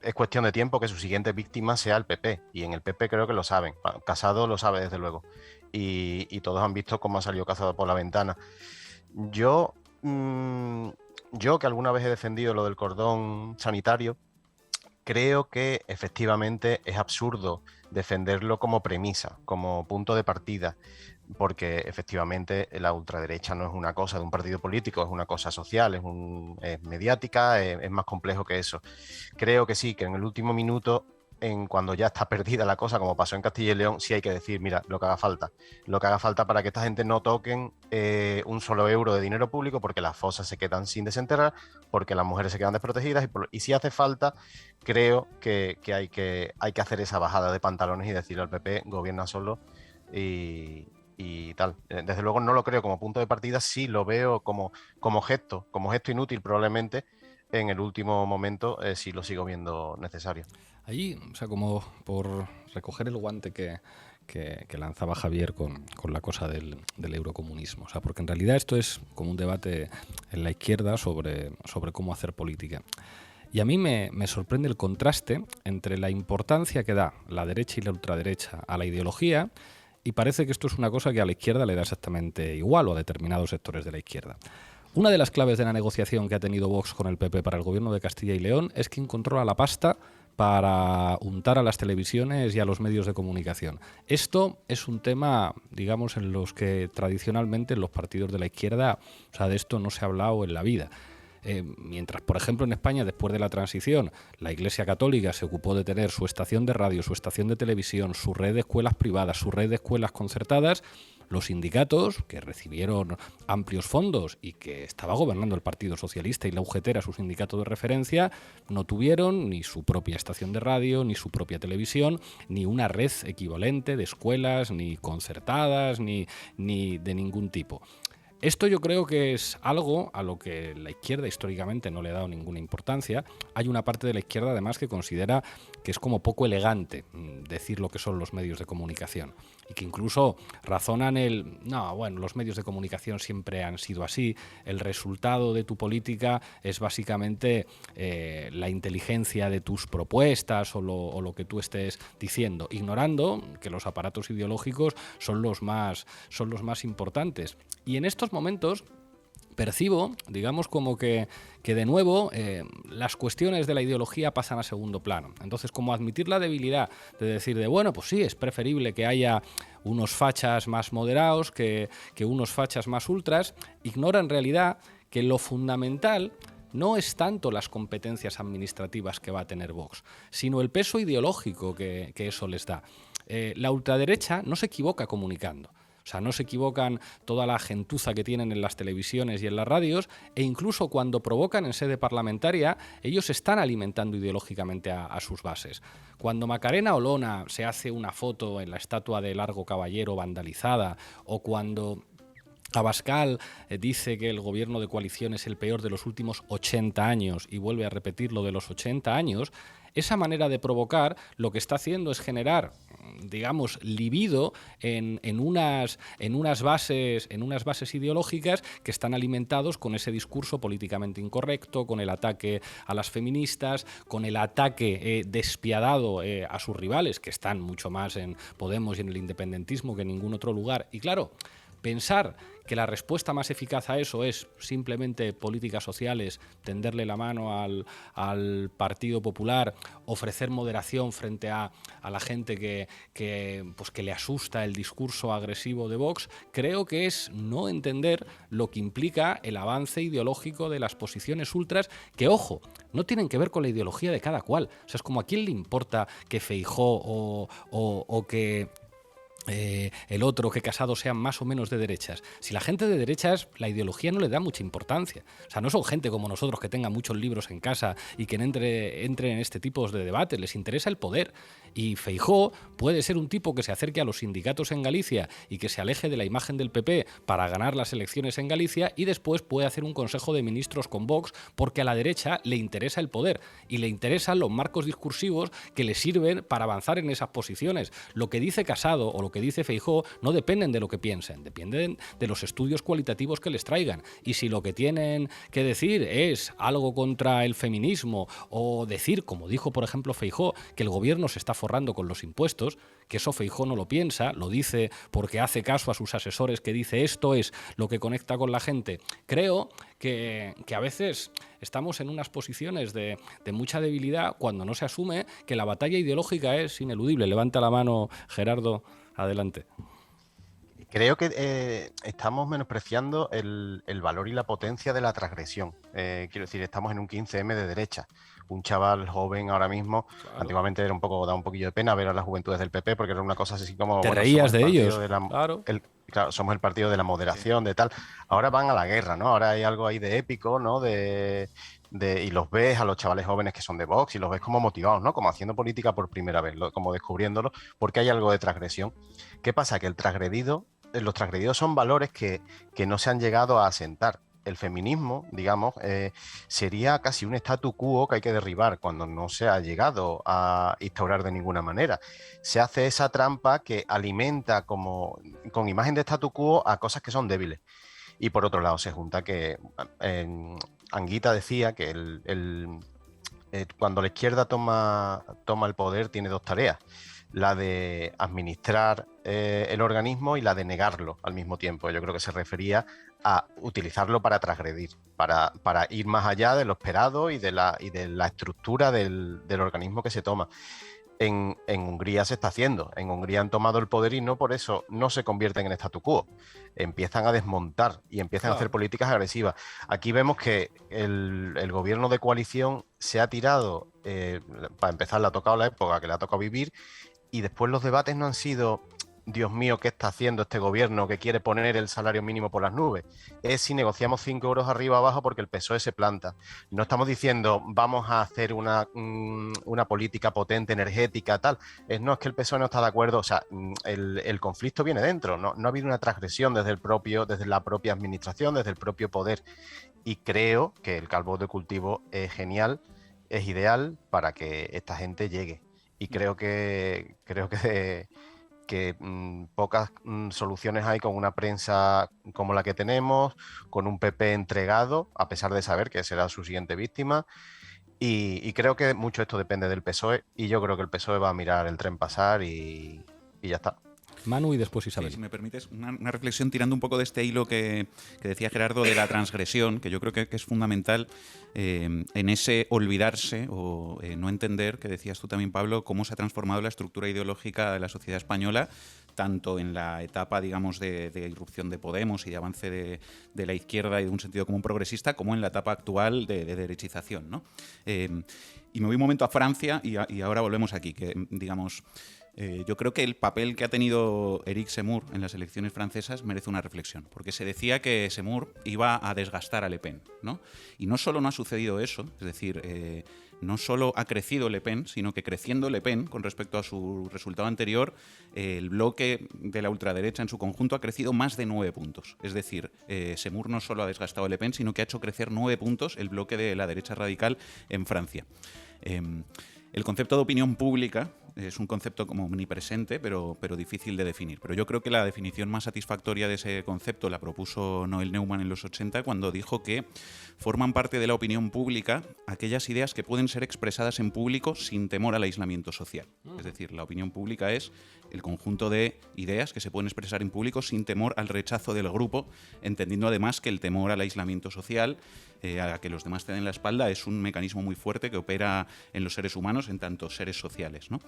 es cuestión de tiempo que su siguiente víctima sea el PP, y en el PP creo que lo saben. Casado lo sabe desde luego, y todos han visto cómo ha salido Casado por la ventana. Yo que alguna vez he defendido lo del cordón sanitario, creo que efectivamente es absurdo defenderlo como premisa, como punto de partida, porque efectivamente la ultraderecha no es una cosa de un partido político, es una cosa social, es mediática, es más complejo que eso. Creo que sí, que en el último minuto, cuando ya está perdida la cosa, como pasó en Castilla y León, sí hay que decir, mira, lo que haga falta para que esta gente no toquen un solo euro de dinero público, porque las fosas se quedan sin desenterrar, porque las mujeres se quedan desprotegidas, y si hace falta, creo que hay que hacer esa bajada de pantalones y decirle al PP, gobierna solo y tal. Desde luego no lo creo como punto de partida, sí lo veo como gesto inútil probablemente. En el último momento sí lo sigo viendo necesario. Ahí, o sea, como por recoger el guante que lanzaba Javier con la cosa del eurocomunismo. O sea, porque en realidad esto es como un debate en la izquierda sobre cómo hacer política. Y a mí me sorprende el contraste entre la importancia que da la derecha y la ultraderecha a la ideología, y parece que esto es una cosa que a la izquierda le da exactamente igual, o a determinados sectores de la izquierda. Una de las claves de la negociación que ha tenido Vox con el PP para el gobierno de Castilla y León es quien controla la pasta para untar a las televisiones y a los medios de comunicación. Esto es un tema, digamos, en los que tradicionalmente los partidos de la izquierda, o sea, de esto no se ha hablado en la vida. Mientras, por ejemplo, en España, después de la transición, la Iglesia Católica se ocupó de tener su estación de radio, su estación de televisión, su red de escuelas privadas, su red de escuelas concertadas, los sindicatos, que recibieron amplios fondos y que estaba gobernando el Partido Socialista y la UGT era su sindicato de referencia, no tuvieron ni su propia estación de radio, ni su propia televisión, ni una red equivalente de escuelas, ni concertadas, ni de ningún tipo. Esto yo creo que es algo a lo que la izquierda históricamente no le ha dado ninguna importancia. Hay una parte de la izquierda además que considera que es como poco elegante decir lo que son los medios de comunicación y que incluso razonan los medios de comunicación siempre han sido así, el resultado de tu política es básicamente la inteligencia de tus propuestas o lo que tú estés diciendo, ignorando que los aparatos ideológicos son los más importantes. Y en estos momentos percibo, digamos, como que de nuevo las cuestiones de la ideología pasan a segundo plano. Entonces, como admitir la debilidad de decir pues sí, es preferible que haya unos fachas más moderados que unos fachas más ultras, ignora en realidad que lo fundamental no es tanto las competencias administrativas que va a tener Vox, sino el peso ideológico que eso les da. La ultraderecha no se equivoca comunicando. O sea, no se equivocan toda la gentuza que tienen en las televisiones y en las radios, e incluso cuando provocan en sede parlamentaria, ellos están alimentando ideológicamente a sus bases. Cuando Macarena Olona se hace una foto en la estatua de Largo Caballero vandalizada, o cuando Abascal dice que el gobierno de coalición es el peor de los últimos 80 años y vuelve a repetir lo de los 80 años, esa manera de provocar lo que está haciendo es generar, digamos, libido en unas bases ideológicas que están alimentados con ese discurso políticamente incorrecto, con el ataque a las feministas, con el ataque despiadado a sus rivales, que están mucho más en Podemos y en el independentismo que en ningún otro lugar. Y claro, pensar que la respuesta más eficaz a eso es simplemente políticas sociales, tenderle la mano al Partido Popular, ofrecer moderación frente a la gente que le asusta el discurso agresivo de Vox, creo que es no entender lo que implica el avance ideológico de las posiciones ultras, que, ojo, no tienen que ver con la ideología de cada cual. O sea, es como a quién le importa que Feijóo o que el otro, que Casado, sean más o menos de derechas. Si la gente de derechas, la ideología no le da mucha importancia. O sea, no son gente como nosotros que tengan muchos libros en casa y que entren en este tipo de debates. Les interesa el poder. Y Feijóo puede ser un tipo que se acerque a los sindicatos en Galicia y que se aleje de la imagen del PP para ganar las elecciones en Galicia, y después puede hacer un consejo de ministros con Vox, porque a la derecha le interesa el poder y le interesan los marcos discursivos que le sirven para avanzar en esas posiciones. Lo que dice Casado o lo que dice Feijóo no dependen de lo que piensen, dependen de los estudios cualitativos que les traigan. Y si lo que tienen que decir es algo contra el feminismo o decir, como dijo por ejemplo Feijóo, que el gobierno se está forrando con los impuestos, que eso Feijóo no lo piensa, lo dice porque hace caso a sus asesores que dice esto es lo que conecta con la gente. Creo que a veces estamos en unas posiciones de mucha debilidad cuando no se asume que la batalla ideológica es ineludible. Levanta la mano, Gerardo, adelante. Creo que estamos menospreciando el valor y la potencia de la transgresión. Quiero decir, estamos en un 15M de derecha. Un chaval joven ahora mismo, claro. Antiguamente da un poquillo de pena ver a las juventudes del PP porque era una cosa así como... Te reías de ellos, claro. Claro, somos el partido de la moderación, de tal. Ahora van a la guerra, ¿no? Ahora hay algo ahí de épico, ¿no? Y los ves a los chavales jóvenes que son de Vox y los ves como motivados, ¿no? Como haciendo política por primera vez, como descubriéndolo, porque hay algo de transgresión. ¿Qué pasa? Que los transgredidos son valores que no se han llegado a asentar. El feminismo, digamos, sería casi un statu quo que hay que derribar cuando no se ha llegado a instaurar de ninguna manera. Se hace esa trampa que alimenta con imagen de statu quo a cosas que son débiles. Y por otro lado se junta que Anguita decía que cuando la izquierda toma el poder tiene dos tareas. La de administrar el organismo y la de negarlo al mismo tiempo. Yo creo que se refería a utilizarlo para transgredir, para ir más allá de lo esperado y de la estructura del organismo que se toma. En Hungría se está haciendo. En Hungría han tomado el poder y no por eso no se convierten en statu quo. Empiezan a desmontar y empiezan a hacer políticas agresivas. Aquí vemos que el gobierno de coalición se ha tirado, para empezar le ha tocado la época que le ha tocado vivir, y después los debates no han sido, Dios mío, ¿qué está haciendo este gobierno que quiere poner el salario mínimo por las nubes? Es si negociamos 5 euros arriba o abajo porque el PSOE se planta. No estamos diciendo vamos a hacer una política potente, energética, tal. No es que el PSOE no está de acuerdo. O sea, el conflicto viene dentro. No ha habido una transgresión desde la propia administración, desde el propio poder. Y creo que el caldo de cultivo es genial, es ideal para que esta gente llegue. Y creo que pocas soluciones hay con una prensa como la que tenemos, con un PP entregado, a pesar de saber que será su siguiente víctima. Y creo que mucho esto depende del PSOE, y yo creo que el PSOE va a mirar el tren pasar y ya está. Manu y después Isabel. Sí, si me permites, una reflexión tirando un poco de este hilo que decía Gerardo de la transgresión, que yo creo que es fundamental en ese olvidarse o no entender, que decías tú también, Pablo, cómo se ha transformado la estructura ideológica de la sociedad española, tanto en la etapa, digamos, de irrupción de Podemos y de avance de la izquierda y de un sentido común progresista, como en la etapa actual de derechización, ¿no? Y me voy un momento a Francia y ahora volvemos aquí, que digamos... yo creo que el papel que ha tenido Éric Zemmour en las elecciones francesas merece una reflexión, porque se decía que Zemmour iba a desgastar a Le Pen, ¿no? Y no solo no ha sucedido eso, es decir, no solo ha crecido Le Pen, sino que creciendo Le Pen con respecto a su resultado anterior, el bloque de la ultraderecha en su conjunto ha crecido más de 9 puntos. Es decir, Zemmour no solo ha desgastado a Le Pen, sino que ha hecho crecer 9 puntos el bloque de la derecha radical en Francia. El concepto de opinión pública es un concepto como omnipresente, pero difícil de definir. Pero yo creo que la definición más satisfactoria de ese concepto la propuso Noel Neumann en los 80, cuando dijo que forman parte de la opinión pública aquellas ideas que pueden ser expresadas en público sin temor al aislamiento social. Es decir, la opinión pública es el conjunto de ideas que se pueden expresar en público sin temor al rechazo del grupo, entendiendo además que el temor al aislamiento social, a que los demás te den la espalda, es un mecanismo muy fuerte que opera en los seres humanos en tanto seres sociales, ¿no?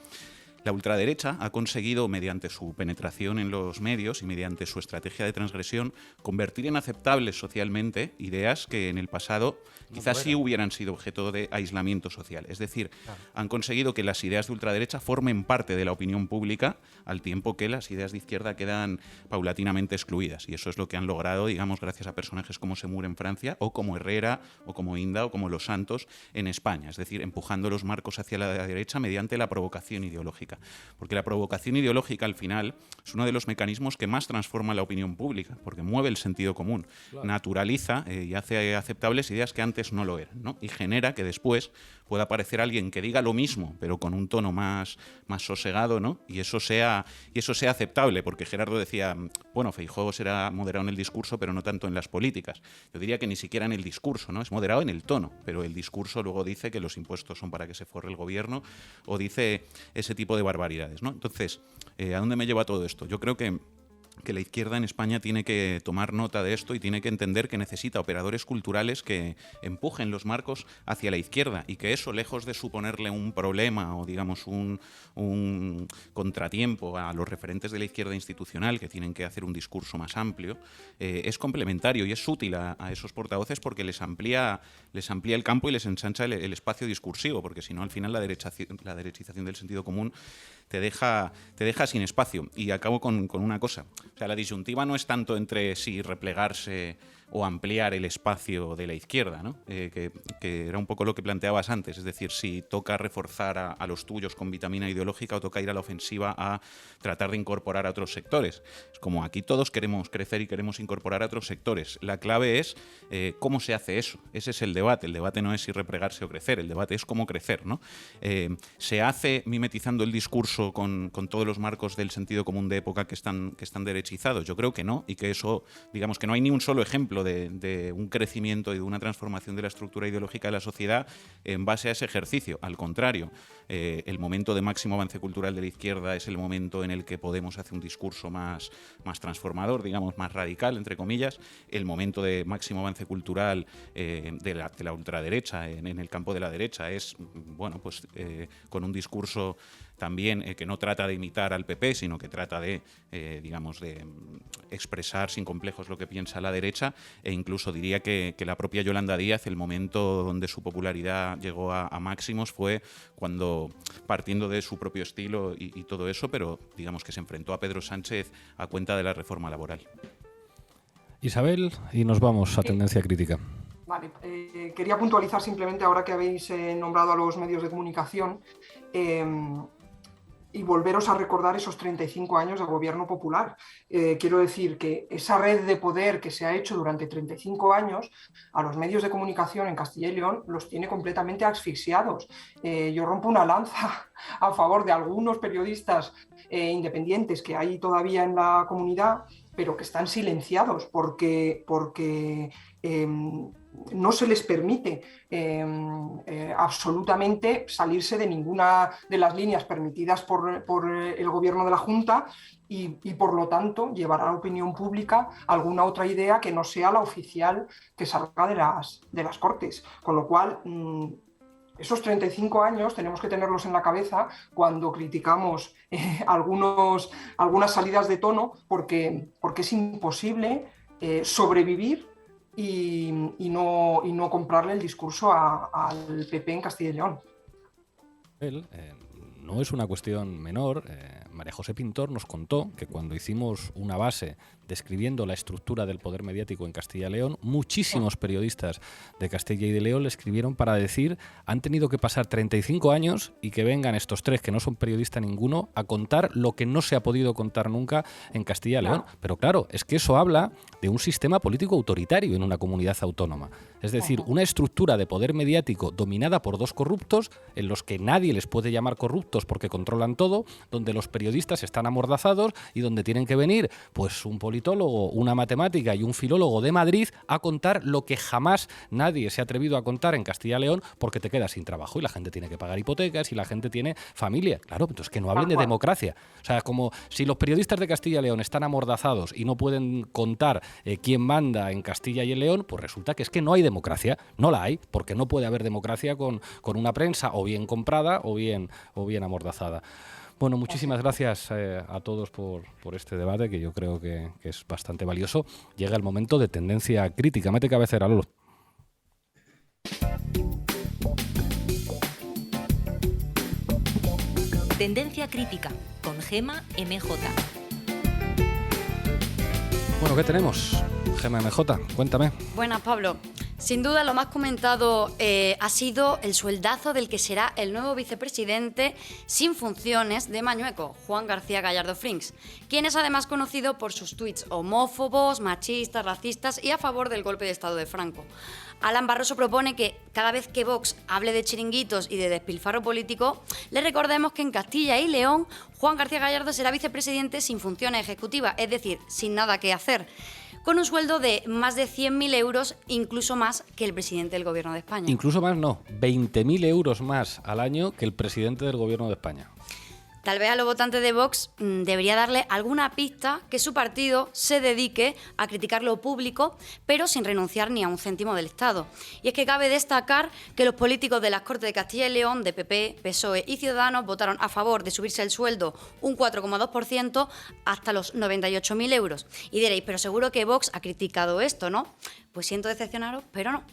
La ultraderecha ha conseguido, mediante su penetración en los medios y mediante su estrategia de transgresión, convertir en aceptables socialmente ideas que en el pasado quizás sí hubieran sido objeto de aislamiento social. Es decir, han conseguido que las ideas de ultraderecha formen parte de la opinión pública, al tiempo que las ideas de izquierda quedan paulatinamente excluidas. Y eso es lo que han logrado, digamos, gracias a personajes como Zemmour en Francia, o como Herrera, o como Inda, o como Los Santos en España. Es decir, empujando los marcos hacia la derecha mediante la provocación ideológica. Porque la provocación ideológica, al final, es uno de los mecanismos que más transforma la opinión pública, porque mueve el sentido común, naturaliza y hace aceptables ideas que antes no lo eran, ¿no? Y genera que después pueda aparecer alguien que diga lo mismo, pero con un tono más sosegado, ¿no? Y eso sea aceptable, porque Gerardo decía, bueno, Feijóo será moderado en el discurso, pero no tanto en las políticas. Yo diría que ni siquiera en el discurso, ¿no? Es moderado en el tono, pero el discurso luego dice que los impuestos son para que se forre el gobierno o dice ese tipo de barbaridades, ¿no? Entonces, ¿a dónde me lleva todo esto? Yo creo que la izquierda en España tiene que tomar nota de esto y tiene que entender que necesita operadores culturales que empujen los marcos hacia la izquierda, y que eso, lejos de suponerle un problema o, digamos, un contratiempo a los referentes de la izquierda institucional, que tienen que hacer un discurso más amplio, es complementario y es útil a esos portavoces, porque les amplía el campo y les ensancha el espacio discursivo, porque si no, al final la derechización del sentido común te deja sin espacio. Y acabo con una cosa. O sea, la disyuntiva no es tanto entre si replegarse o ampliar el espacio de la izquierda, ¿no? Que era un poco lo que planteabas antes, es decir, si toca reforzar a los tuyos con vitamina ideológica o toca ir a la ofensiva a tratar de incorporar a otros sectores. Es como aquí todos queremos crecer y queremos incorporar a otros sectores. La clave es cómo se hace eso. Ese es el debate. El debate no es si replegarse o crecer, el debate es cómo crecer, ¿no? Se hace mimetizando el discurso con todos los marcos del sentido común de época que están derechizados. Yo creo que no, y que eso, digamos, que no hay ni un solo ejemplo de un crecimiento y de una transformación de la estructura ideológica de la sociedad en base a ese ejercicio. Al contrario, el momento de máximo avance cultural de la izquierda es el momento en el que Podemos hace un discurso más transformador, digamos, más radical, entre comillas. El momento de máximo avance cultural de la ultraderecha en el campo de la derecha es, bueno, pues con un discurso también que no trata de imitar al PP, sino que trata de, digamos, de expresar sin complejos lo que piensa la derecha, e incluso diría que la propia Yolanda Díaz, el momento donde su popularidad llegó a máximos fue cuando, partiendo de su propio estilo y todo eso, pero digamos que se enfrentó a Pedro Sánchez a cuenta de la reforma laboral. Isabel, y nos vamos a tendencia crítica. Vale, quería puntualizar simplemente, ahora que habéis nombrado a los medios de comunicación, y volveros a recordar esos 35 años de gobierno popular. Quiero decir que esa red de poder que se ha hecho durante 35 años a los medios de comunicación en Castilla y León los tiene completamente asfixiados. Yo rompo una lanza a favor de algunos periodistas independientes que hay todavía en la comunidad, pero que están silenciados porque no se les permite absolutamente salirse de ninguna de las líneas permitidas por el gobierno de la Junta y por lo tanto llevar a la opinión pública alguna otra idea que no sea la oficial que salga de las Cortes. Con lo cual, esos 35 años tenemos que tenerlos en la cabeza cuando criticamos algunas salidas de tono, porque es imposible sobrevivir y no comprarle el discurso al PP en Castilla y León. No es una cuestión menor. María José Pintor nos contó que cuando hicimos una base describiendo la estructura del poder mediático en Castilla y León, muchísimos periodistas de Castilla y de León le escribieron para decir: han tenido que pasar 35 años y que vengan estos tres, que no son periodistas ninguno, a contar lo que no se ha podido contar nunca en Castilla y León. Pero claro, es que eso habla de un sistema político autoritario en una comunidad autónoma. Es decir, una estructura de poder mediático dominada por dos corruptos, en los que nadie les puede llamar corruptos porque controlan todo, donde los periodistas están amordazados y donde tienen que venir pues un politólogo, una matemática y un filólogo de Madrid a contar lo que jamás nadie se ha atrevido a contar en Castilla y León, porque te quedas sin trabajo y la gente tiene que pagar hipotecas y la gente tiene familia. Claro, entonces que no hablen de democracia. O sea, como si los periodistas de Castilla y León están amordazados y no pueden contar quién manda en Castilla y León, pues resulta que es que no hay democracia. No la hay, porque no puede haber democracia con una prensa o bien comprada o bien amordazada. Bueno, muchísimas gracias a todos por este debate, que yo creo que es bastante valioso. Llega el momento de tendencia crítica. Mete cabecera, Lolo. Tendencia crítica con Gema MJ. Bueno, ¿qué tenemos? Gema MJ, cuéntame. Buenas, Pablo. Sin duda, lo más comentado ha sido el sueldazo del que será el nuevo vicepresidente sin funciones de Mañueco, Juan García Gallardo Frings, quien es además conocido por sus tuits homófobos, machistas, racistas y a favor del golpe de Estado de Franco. Alan Barroso propone que cada vez que Vox hable de chiringuitos y de despilfarro político, le recordemos que en Castilla y León Juan García Gallardo será vicepresidente sin funciones ejecutivas, es decir, sin nada que hacer, con un sueldo de más de 100.000 euros, incluso más que el presidente del Gobierno de España. Incluso más no, 20.000 euros más al año que el presidente del Gobierno de España. Tal vez a los votantes de Vox debería darle alguna pista que su partido se dedique a criticar lo público, pero sin renunciar ni a un céntimo del Estado. Y es que cabe destacar que los políticos de las Cortes de Castilla y León, de PP, PSOE y Ciudadanos, votaron a favor de subirse el sueldo un 4,2% hasta los 98.000 euros. Y diréis, pero seguro que Vox ha criticado esto, ¿no? Pues siento decepcionaros, pero no.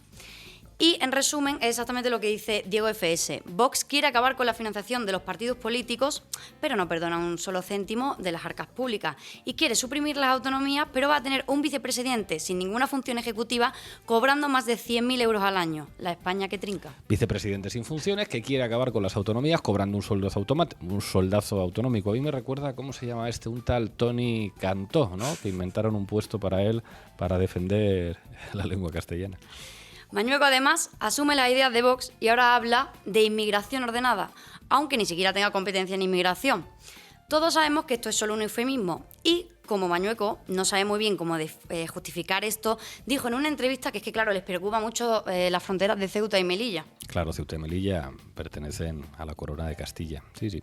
Y, en resumen, es exactamente lo que dice Diego FS. Vox quiere acabar con la financiación de los partidos políticos, pero no perdona un solo céntimo de las arcas públicas. Y quiere suprimir las autonomías, pero va a tener un vicepresidente sin ninguna función ejecutiva, cobrando más de 100.000 euros al año. La España que trinca. Vicepresidente sin funciones que quiere acabar con las autonomías, cobrando un soldazo autonómico. A mí me recuerda, ¿cómo se llama este? Un tal Tony Cantó, ¿no? Que inventaron un puesto para él para defender la lengua castellana. Mañueco, además, asume las ideas de Vox y ahora habla de inmigración ordenada, aunque ni siquiera tenga competencia en inmigración. Todos sabemos que esto es solo un eufemismo y, como Mañueco no sabe muy bien cómo justificar esto, dijo en una entrevista que es que, claro, les preocupa mucho las fronteras de Ceuta y Melilla. Claro, Ceuta y Melilla pertenecen a la corona de Castilla, sí.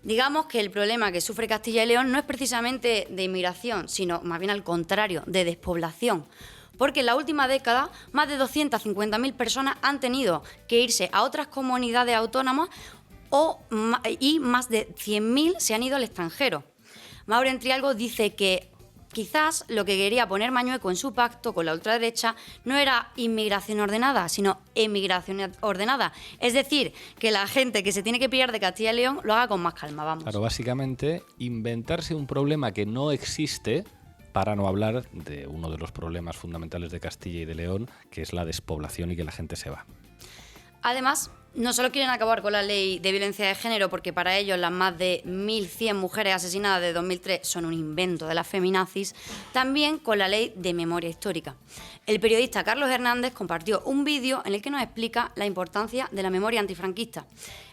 Digamos que el problema que sufre Castilla y León no es precisamente de inmigración, sino más bien al contrario, de despoblación. Porque en la última década más de 250.000 personas han tenido que irse a otras comunidades autónomas y más de 100.000 se han ido al extranjero. Maureen Trialgo dice que quizás lo que quería poner Mañueco en su pacto con la ultraderecha no era inmigración ordenada, sino emigración ordenada. Es decir, que la gente que se tiene que pillar de Castilla y León lo haga con más calma, vamos. Claro, básicamente inventarse un problema que no existe, para no hablar de uno de los problemas fundamentales de Castilla y de León, que es la despoblación y que la gente se va. Además, no solo quieren acabar con la ley de violencia de género, porque para ellos las más de 1.100 mujeres asesinadas de 2003 son un invento de las feminazis, también con la ley de memoria histórica. El periodista Carlos Hernández compartió un vídeo en el que nos explica la importancia de la memoria antifranquista.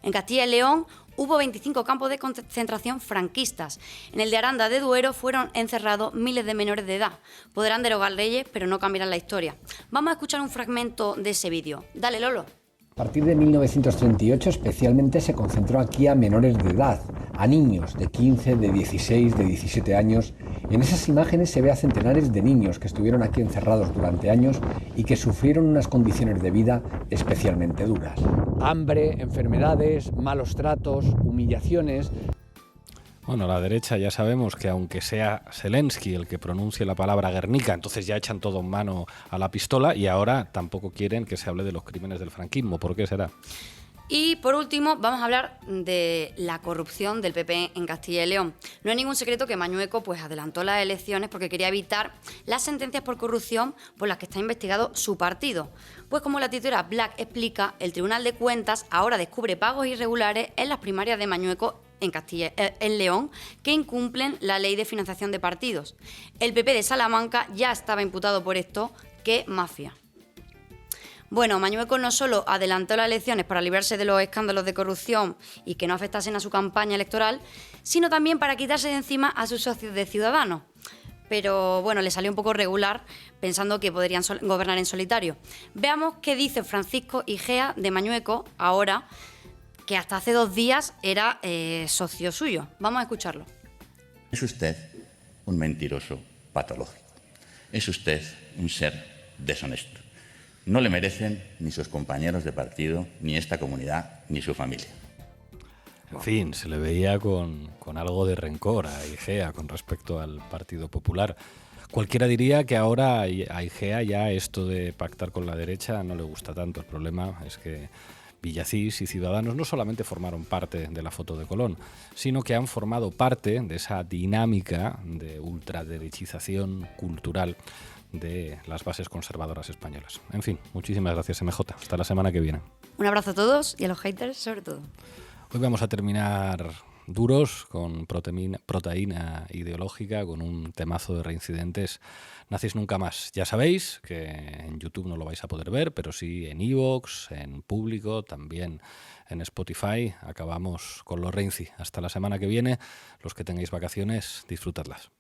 En Castilla y León hubo 25 campos de concentración franquistas. En el de Aranda de Duero fueron encerrados miles de menores de edad. Podrán derogar leyes, pero no cambiarán la historia. Vamos a escuchar un fragmento de ese vídeo. Dale, Lolo. A partir de 1938 especialmente se concentró aquí a menores de edad, a niños de 15, de 16, de 17 años. En esas imágenes se ve a centenares de niños que estuvieron aquí encerrados durante años y que sufrieron unas condiciones de vida especialmente duras. Hambre, enfermedades, malos tratos, humillaciones. Bueno, la derecha ya sabemos que aunque sea Zelensky el que pronuncie la palabra Guernica, entonces ya echan todo en mano a la pistola y ahora tampoco quieren que se hable de los crímenes del franquismo. ¿Por qué será? Y por último, vamos a hablar de la corrupción del PP en Castilla y León. No es ningún secreto que Mañueco pues adelantó las elecciones porque quería evitar las sentencias por corrupción por las que está investigado su partido. Pues como la titular Black explica, el Tribunal de Cuentas ahora descubre pagos irregulares en las primarias de Mañueco en León, que incumplen la ley de financiación de partidos. El PP de Salamanca ya estaba imputado por esto. ¡Qué mafia! Bueno, Mañueco no solo adelantó las elecciones para librarse de los escándalos de corrupción y que no afectasen a su campaña electoral, sino también para quitarse de encima a sus socios de Ciudadanos. Pero bueno, le salió un poco regular pensando que podrían gobernar en solitario. Veamos qué dice Francisco Igea de Mañueco ahora, que hasta hace 2 días era socio suyo. Vamos a escucharlo. Es usted un mentiroso patológico. Es usted un ser deshonesto. No le merecen ni sus compañeros de partido, ni esta comunidad, ni su familia. En fin, se le veía con algo de rencor a Igea con respecto al Partido Popular. Cualquiera diría que ahora a Igea ya esto de pactar con la derecha no le gusta tanto. El problema es que Villacís y Ciudadanos no solamente formaron parte de la foto de Colón, sino que han formado parte de esa dinámica de ultraderechización cultural de las bases conservadoras españolas. En fin, muchísimas gracias, MJ. Hasta la semana que viene. Un abrazo a todos y a los haters sobre todo. Hoy vamos a terminar duros, con proteína ideológica, con un temazo de Reincidentes, Nazis Nunca Más. Ya sabéis que en YouTube no lo vais a poder ver, pero sí en iVoox, en Público, también en Spotify. Acabamos con los Reinci. Hasta la semana que viene. Los que tengáis vacaciones, disfrutadlas.